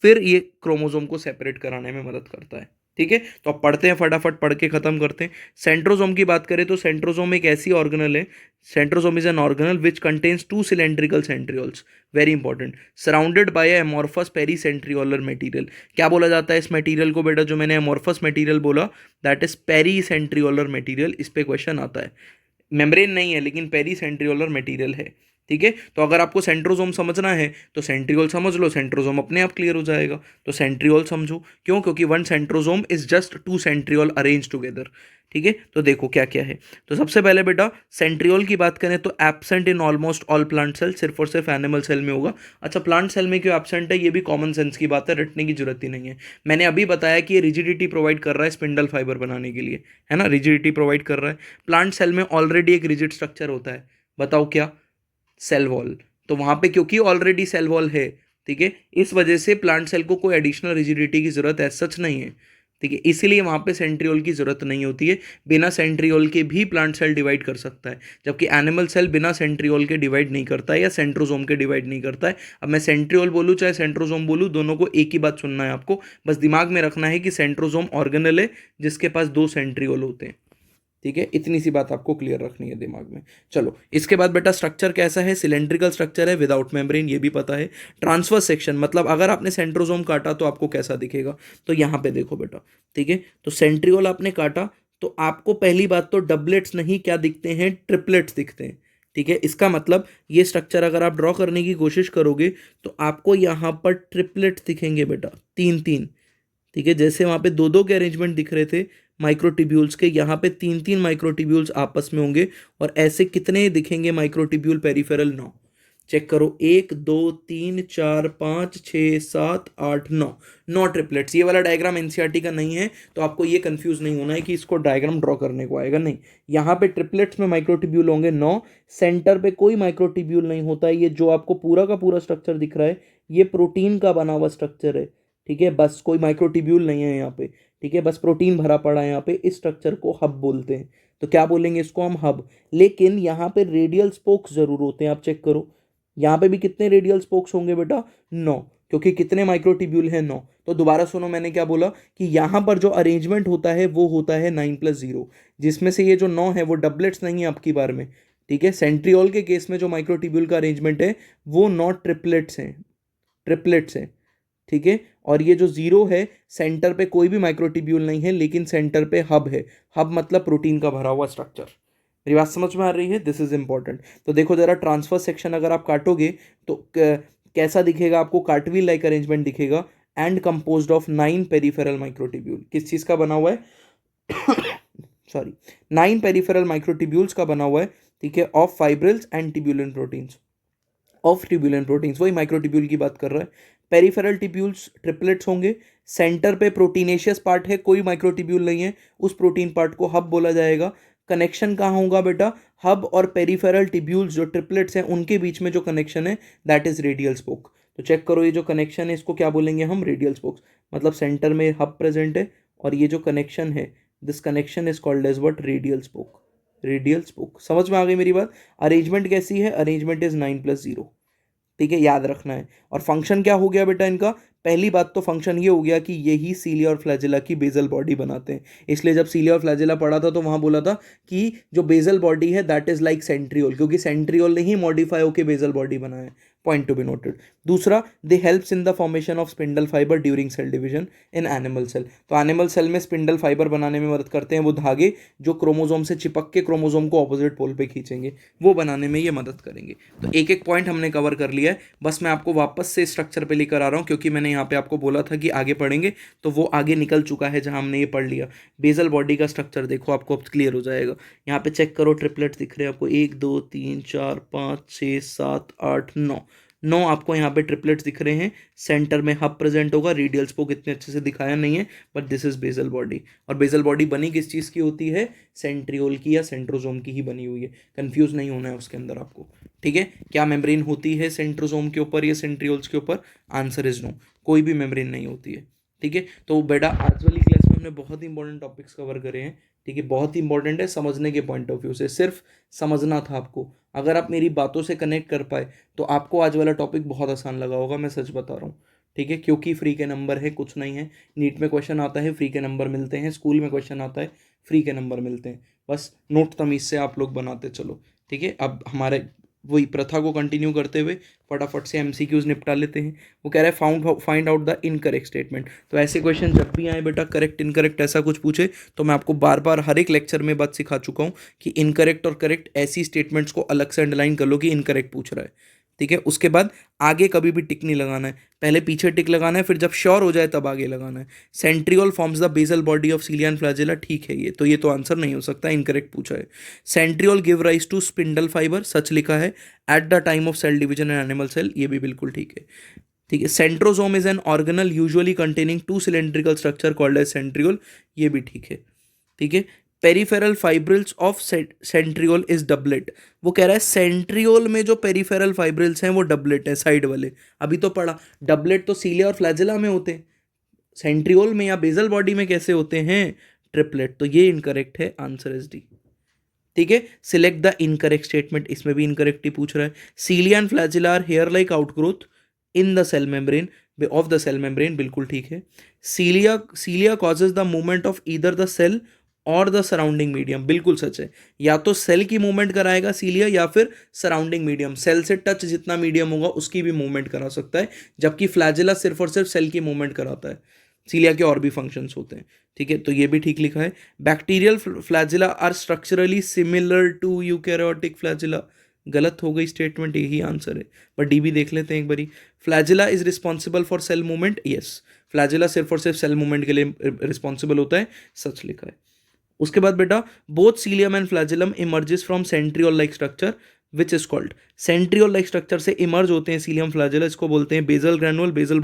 फिर ये क्रोमोसोम को सेपरेट कराने में मदद करता है. ठीक है, तो अब पढ़ते हैं, फटाफट पढ़ के खत्म करते हैं। सेंट्रोसोम की बात करें तो सेंट्रोसोम एक ऐसी ऑर्गेनल है, centrosome is an organelle which contains two cylindrical centrioles, very important, surrounded by amorphous pericentriolar material. क्या बोला जाता है इस मटेरियल को बेटा, जो मैंने एमोर्फस मटेरियल बोला, दैट इज पेरीसेंट्रियोलर मटेरियल। इस पे क्वेश्चन आता है, मेम्ब्रेन नहीं है लेकिन पेरीसेंट्रियोलर मटेरियल है। ठीक है, तो अगर आपको सेंट्रोसोम समझना है तो सेंट्रियोल समझ लो, सेंट्रोसोम अपने आप क्लियर हो जाएगा। तो सेंट्रियोल समझो, क्यों? क्योंकि one centrosome is just to centriole arrange together. ठीक है, तो देखो क्या क्या है। तो सबसे पहले बेटा सेंट्रियोल की बात करें तो absent in almost all plant cell, सिर्फ और सिर्फ एनिमल सेल में होगा। अच्छा, प्लांट सेल में क्यों एब्सेंट है, ये भी कॉमन सेंस की बात है, रटने की जरूरत ही नहीं है। मैंने अभी बताया कि ये रिजिडिटी प्रोवाइड कर रहा है स्पिंडल फाइबर बनाने के लिए, है ना, रिजिडिटी प्रोवाइड कर रहा है। प्लांट सेल में ऑलरेडी एक रिजिड स्ट्रक्चर होता है, बताओ क्या? Cell wall. तो वहां पे क्योंकि ऑलरेडी सेल वॉल है, ठीक है, इस वजह से प्लांट सेल को कोई एडिशनल रिजिडिटी की जरूरत है सच नहीं है। ठीक है, इसीलिए वहां पे सेंट्रियोल की जरूरत नहीं होती है। बिना सेंट्रियोल के भी प्लांट सेल डिवाइड कर सकता है, जबकि एनिमल सेल बिना सेंट्रियोल के डिवाइड नहीं करता है या सेंट्रोसोम के डिवाइड नहीं करता है। अब मैं सेंट्रियोल बोलूँ चाहे सेंट्रोसोम बोलूँ, दोनों को एक ही बात सुनना है आपको, बस दिमाग में रखना है कि सेंट्रोसोम ऑर्गेनल है जिसके पास दो सेंट्रियोल होते हैं। ठीक है, इतनी सी बात आपको क्लियर रखनी है दिमाग में। चलो, इसके बाद बेटा स्ट्रक्चर कैसा है, सिलेंड्रिकल स्ट्रक्चर है विदाउट मेम्ब्रेन, ये भी पता है। ट्रांसफर सेक्शन मतलब अगर आपने सेंट्रोसोम काटा तो आपको कैसा दिखेगा, तो यहाँ पे देखो बेटा। ठीक है, तो सेंट्रियोल आपने काटा तो आपको पहली बात तो डबलेट्स नहीं क्या दिखते हैं, ट्रिपलेट्स दिखते हैं। ठीक है, इसका मतलब ये स्ट्रक्चर अगर आप ड्रॉ करने की कोशिश करोगे तो आपको यहाँ पर ट्रिपलेट्स दिखेंगे बेटा, तीन तीन। ठीक है, जैसे वहां पे दो दो के अरेंजमेंट दिख रहे थे माइक्रोटिब्यूल्स के, यहाँ पे तीन तीन माइक्रोटिब्यूल्स आपस में होंगे। और ऐसे कितने दिखेंगे माइक्रोटिब्यूल पेरिफेरल? 9। चेक करो, 1 2 3 4 5 6 7 8 9, 9 ट्रिपलेट्स। ये वाला डायग्राम एनसीईआरटी का नहीं है, तो आपको ये कंफ्यूज नहीं होना है कि इसको डायग्राम ड्रॉ करने को आएगा, नहीं। यहाँ पे ट्रिपलेट्स में माइक्रोटिब्यूल होंगे 9, सेंटर पे कोई माइक्रोटिब्यूल नहीं होता है। ये जो आपको पूरा का पूरा स्ट्रक्चर दिख रहा है ये प्रोटीन का बना हुआ स्ट्रक्चर है। ठीक है, बस कोई माइक्रोटिब्यूल नहीं है यहाँ पे। ठीक है, बस प्रोटीन भरा पड़ा है यहाँ पे। इस स्ट्रक्चर को हब बोलते हैं, तो क्या बोलेंगे इसको हम? हब। लेकिन यहाँ पे रेडियल स्पोक्स जरूर होते हैं, आप चेक करो। यहाँ पे भी कितने रेडियल स्पोक्स होंगे बेटा? 9, क्योंकि कितने माइक्रोटिब्यूल है? 9। तो दोबारा सुनो, मैंने क्या बोला कि यहाँ पर जो अरेंजमेंट होता है वो होता है 9+0, जिसमें से ये जो 9 है वो डबलेट्स नहीं है आपकी बार में। ठीक है, सेंट्रियोल के केस में जो माइक्रोटिब्यूल का अरेंजमेंट है वो 9 ट्रिपलेट्स हैं, ट्रिपलेट्स हैं। ठीक है, और ये जो जीरो है, सेंटर पे कोई भी माइक्रोटिब्यूल नहीं है लेकिन सेंटर पे हब है। हब मतलब प्रोटीन का भरा हुआ स्ट्रक्चर। मेरी बात समझ में आ रही है? This is important. तो देखो जरा, ट्रांसफर सेक्शन अगर आप काटोगे तो कैसा दिखेगा आपको? कार्टविल लाइक अरेंजमेंट दिखेगा, and composed of 9 peripheral microtubule. किस चीज का बना हुआ है? सॉरी, 9 पेरिफेरल माइक्रोटिब्यूल्स का बना हुआ है। ठीक है, of fibrils and tubulin proteins, of tubulin proteins, वही माइक्रोटिब्यूल की बात कर रहा है। पेरिफेरल टिब्यूल्स ट्रिपलेट्स होंगे, सेंटर पे प्रोटीनेशियस पार्ट है, कोई माइक्रोटिब्यूल नहीं है, उस प्रोटीन पार्ट को हब बोला जाएगा। कनेक्शन कहाँ होगा बेटा? हब और पेरिफेरल टिब्यूल्स जो ट्रिपलेट्स हैं उनके बीच में जो कनेक्शन है दैट इज रेडियल स्पोक। तो चेक करो, ये जो कनेक्शन है इसको क्या बोलेंगे हम? Radial spokes. मतलब सेंटर में हब प्रेजेंट है और ये जो कनेक्शन है, this connection is called as what? Radial spoke. Radial spoke. समझ में आ गई मेरी बात? अरेंजमेंट कैसी है? Arrangement is 9+0। ठीक है, याद रखना है। और फंक्शन क्या हो गया बेटा इनका? पहली बात तो फंक्शन ये हो गया कि यही सीलिया और फ्लैजेला की बेजल बॉडी बनाते हैं। इसलिए जब सीलिया और फ्लैजेला पढ़ा था तो वहां बोला था कि जो बेजल बॉडी है दैट इज लाइक सेंट्रियोल, क्योंकि सेंट्रियोल ने ही मॉडिफाई होकर बेजल बॉडी बनाया है। Point to be noted. दूसरा, they helps in the formation of spindle fibre during cell division in animal cell. तो एनिमल सेल में स्पिंडल फाइबर बनाने में मदद करते हैं वो धागे जो क्रोमोजोम से चिपक के क्रोमोजोम को ऑपोजिट पोल पे खींचेंगे, वो बनाने में ये मदद करेंगे। तो एक एक पॉइंट हमने कवर कर लिया है, बस मैं आपको वापस से स्ट्रक्चर पे लेकर आ रहा हूँ क्योंकि मैंने यहाँ पे आपको बोला था कि आगे पढ़ेंगे, तो वो आगे निकल चुका है जहाँ हमने ये पढ़ लिया। बेजल बॉडी का स्ट्रक्चर देखो, आपको अब क्लियर हो जाएगा। यहाँ पे चेक करो, ट्रिपलेट्स दिख रहे हैं आपको, 1 2 3 4 5 6 7 8 9, 9 आपको यहाँ पे ट्रिपलेट्स दिख रहे हैं। सेंटर में हब प्रेजेंट होगा, रेडियल स्पोक इतने अच्छे से दिखाया नहीं है, but this is bezel body. और बेजल बॉडी बनी किस चीज़ की होती है? सेंट्रियोल की या सेंट्रोसोम की ही बनी हुई है। कंफ्यूज नहीं होना है उसके अंदर आपको। ठीक है, क्या मेम्ब्रेन होती है सेंट्रोसोम के ऊपर या सेंट्रियोल्स के ऊपर? आंसर इज नो, कोई भी मेम्ब्रेन नहीं होती है। ठीक है, तो बेटा आज वाली क्लास में हमने बहुत इंपॉर्टेंट टॉपिक्स कवर करे हैं। ठीक है, बहुत ही इंपॉर्टेंट है समझने के पॉइंट ऑफ व्यू से, सिर्फ समझना था आपको। अगर आप मेरी बातों से कनेक्ट कर पाए तो आपको आज वाला टॉपिक बहुत आसान लगा होगा, मैं सच बता रहा हूँ। ठीक है, क्योंकि फ्री के नंबर है, कुछ नहीं है। नीट में क्वेश्चन आता है, फ्री के नंबर मिलते हैं, स्कूल में क्वेश्चन आता है, फ्री के नंबर मिलते हैं। बस नोट तमीज़ से आप लोग बनाते चलो। ठीक है, अब हमारे वही प्रथा को कंटिन्यू करते हुए फटाफट से एमसीक्यूज निपटा लेते हैं। वो कह रहा है find out the incorrect statement. तो ऐसे क्वेश्चन जब भी आए बेटा, करेक्ट इनकरेक्ट ऐसा कुछ पूछे, तो मैं आपको बार बार हर एक लेक्चर में बात सिखा चुका हूँ कि इनकरेक्ट और करेक्ट ऐसी स्टेटमेंट्स को अलग से अंडरलाइन कर लो कि इनकरेक्ट पूछ रहा है। ठीक है, उसके बाद आगे कभी भी टिक नहीं लगाना है, पहले पीछे टिक लगाना है, फिर जब श्योर हो जाए तब आगे लगाना है। Centriole forms the basal body of cilia and flagella, ठीक है, ये तो आंसर नहीं हो सकता, इनकरेक्ट पूछा है। Centriole give rise to spindle fibre, सच लिखा है। At the time of cell division in animal cell, ये भी बिल्कुल ठीक है। ठीक है, centrosome is an organelle usually containing two cylindrical structure called as centriole, ये भी ठीक है। ठीक है, peripheral fibrils of centriole is doublet. वो कह रहा है सेंट्रियोल में जो पेरिफेरल फाइब्रिल्स हैं वो डबलेट है, साइड वाले। अभी तो पढ़ा, डबलेट तो सीलिया और फ्लैजेला में होते हैं, सेंट्रियोल में या बेसल बॉडी में कैसे होते हैं? ट्रिपलेट। तो ये इनकरेक्ट है, आंसर इज डी। ठीक है, सिलेक्ट द इनकरेक्ट स्टेटमेंट, इसमें भी इनकरेक्ट ही पूछ रहा है। Cilia and flagella are hair like outgrowth in the cell membrane of the cell membrane, बिल्कुल ठीक है। Cilia causes the movement of either the cell और द सराउंडिंग मीडियम, बिल्कुल सच है। या तो सेल की मूवमेंट कराएगा सीलिया, या फिर सराउंडिंग मीडियम, सेल से टच जितना मीडियम होगा उसकी भी मूवमेंट करा सकता है, जबकि फ्लैजिला सिर्फ और सिर्फ सेल की मूवमेंट कराता है। सीलिया के और भी फंक्शंस होते हैं। ठीक है, तो ये भी ठीक लिखा है। Bacterial flagella are structurally similar to eukaryotic flagella, गलत हो गई स्टेटमेंट, यही आंसर है। पर डी भी देख लेते हैं एक बारी। Flagella is responsible for sale movement, yes, flagella सिर्फ और सिर्फ सेल मूवमेंट के लिए रिस्पॉन्सिबल होता है, सच लिखा है। उसके बाद बेटा, both cilium and flagellum emerges from centriole like structure which is called, centriole like structure से इमर्ज होते हैं सीलियम फ्लैजिला, इसको बोलते हैं बेसल ग्रैनुल, बेसल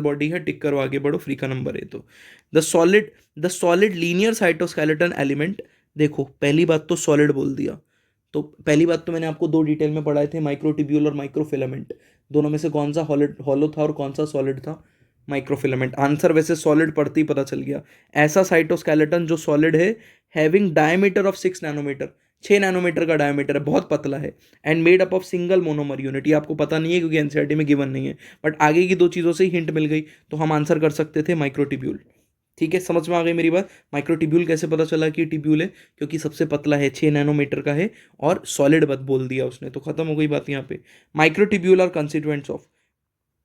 बॉडी है, टिक करो आगे बढ़ो, फ्री का नंबर है। तो the solid linear cytoskeleton element, देखो पहली बात तो सॉलिड बोल दिया, तो पहली बात तो मैंने आपको दो डिटेल में पढ़ाए थे, माइक्रोट्यूब्यूल और माइक्रोफिलामेंट, दोनों में से कौन सा हॉलो था और कौन सा सॉलिड था? माइक्रोफिलामेंट। आंसर वैसे सॉलिड पढ़ते ही पता चल गया। ऐसा साइटोस्केलेटन जो सॉलिड है, having diameter of 6 nanometer, 6 nanometer का डायमीटर है, बहुत पतला है, and made up of single monomer unit. ये आपको पता नहीं है क्योंकि एनसीईआरटी में गिवन नहीं है, बट आगे की दो चीज़ों से ही हिंट मिल गई, तो हम आंसर कर सकते थे माइक्रोट्यूब्यूल। ठीक है, समझ में आ गई मेरी बात? माइक्रोट्यूब्यूल कैसे पता चला कि ट्यूब्यूल है? क्योंकि सबसे पतला है, 6 नैनोमीटर का है, और सॉलिड बत बोल दिया उसने, तो खत्म हो गई बात यहाँ पे। Microtubule are constituents of,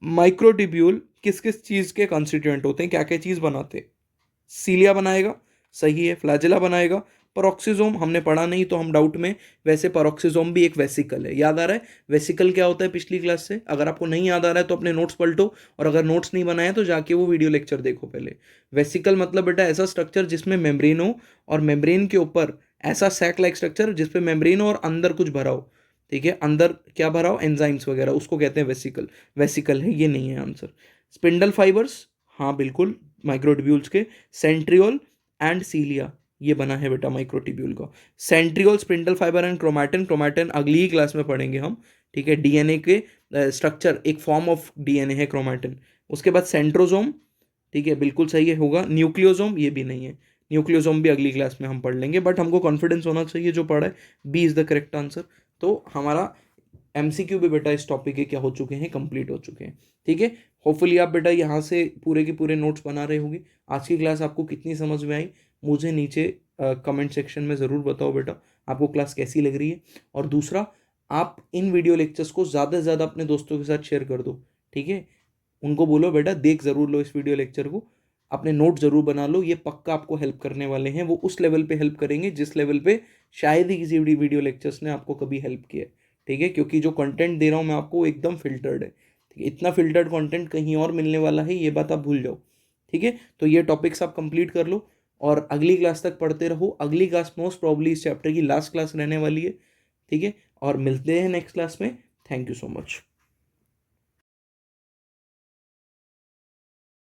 microtubule किस किस चीज़ के कंस्टिट्यूएंट होते हैं, क्या क्या चीज़ बनाते हैं? सीलिया बनाएगा, सही है। फ्लैजिला बनाएगा। पेरोक्सिसोम हमने पढ़ा नहीं तो हम डाउट में, वैसे पेरोक्सिसोम भी एक वेसिकल है, याद आ रहा है? वेसिकल क्या होता है पिछली क्लास से? अगर आपको नहीं याद आ रहा है तो अपने नोट्स पलटो, और अगर नोट्स नहीं बनाए तो जाके वो वीडियो लेक्चर देखो पहले। वेसिकल मतलब बेटा ऐसा स्ट्रक्चर जिसमें मेम्ब्रेन हो, और मेम्ब्रेन के ऊपर ऐसा सैक लाइक स्ट्रक्चर जिसपे मेम्ब्रेन हो और अंदर कुछ भरा हो। ठीक है, अंदर क्या भरा हो? एंजाइम्स वगैरह, उसको कहते हैं वेसिकल। वेसिकल है, ये नहीं है आंसर। स्पिंडल फाइबर्स, हाँ बिल्कुल, माइक्रोट्यूब्यूल्स के। सेंट्रियोल एंड सीलिया, ये बना है बेटा माइक्रोट्यूब्यूल का। Centriole, spindle fibre and chromatin, chromatin अगली ही क्लास में पढ़ेंगे हम। ठीक है, डीएनए के स्ट्रक्चर, एक फॉर्म ऑफ डीएनए है क्रोमैटिन। उसके बाद सेंट्रोजोम, ठीक है बिल्कुल सही है, होगा। न्यूक्लियोसोम, ये भी नहीं है, न्यूक्लियोसोम भी अगली क्लास में हम पढ़ लेंगे, बट हमको कॉन्फिडेंस होना चाहिए जो पढ़ा है, B is the correct answer. तो हमारा एमसीक्यू भी बेटा इस टॉपिक के क्या हो चुके हैं, कंप्लीट हो चुके हैं। ठीक है, होपफुली आप बेटा यहाँ से पूरे के पूरे नोट्स बना रहे होंगे। आज की क्लास आपको कितनी समझ में आई, मुझे नीचे कमेंट सेक्शन में ज़रूर बताओ बेटा, आपको क्लास कैसी लग रही है। और दूसरा, आप इन वीडियो लेक्चर्स को ज़्यादा से ज़्यादा अपने दोस्तों के साथ शेयर कर दो। ठीक है, उनको बोलो बेटा देख ज़रूर लो इस वीडियो लेक्चर को, अपने नोट ज़रूर बना लो, ये पक्का आपको हेल्प करने वाले हैं। वो उस लेवल पे हेल्प करेंगे जिस लेवल पे शायद ही किसी वीडियो लेक्चर्स ने आपको कभी हेल्प किया है। ठीक है, क्योंकि जो कंटेंट दे रहा हूँ मैं आपको एकदम फिल्टर्ड है। ठीक है, इतना फिल्टर्ड कंटेंट कहीं और मिलने वाला है, ये बात आप भूल जाओ। ठीक है, तो ये टॉपिक्स आप कंप्लीट कर लो और अगली क्लास तक पढ़ते रहो। अगली क्लास मोस्ट प्रॉब्ली इस चैप्टर की लास्ट क्लास रहने वाली है। ठीक है, और मिलते हैं नेक्स्ट क्लास में। Thank you so much.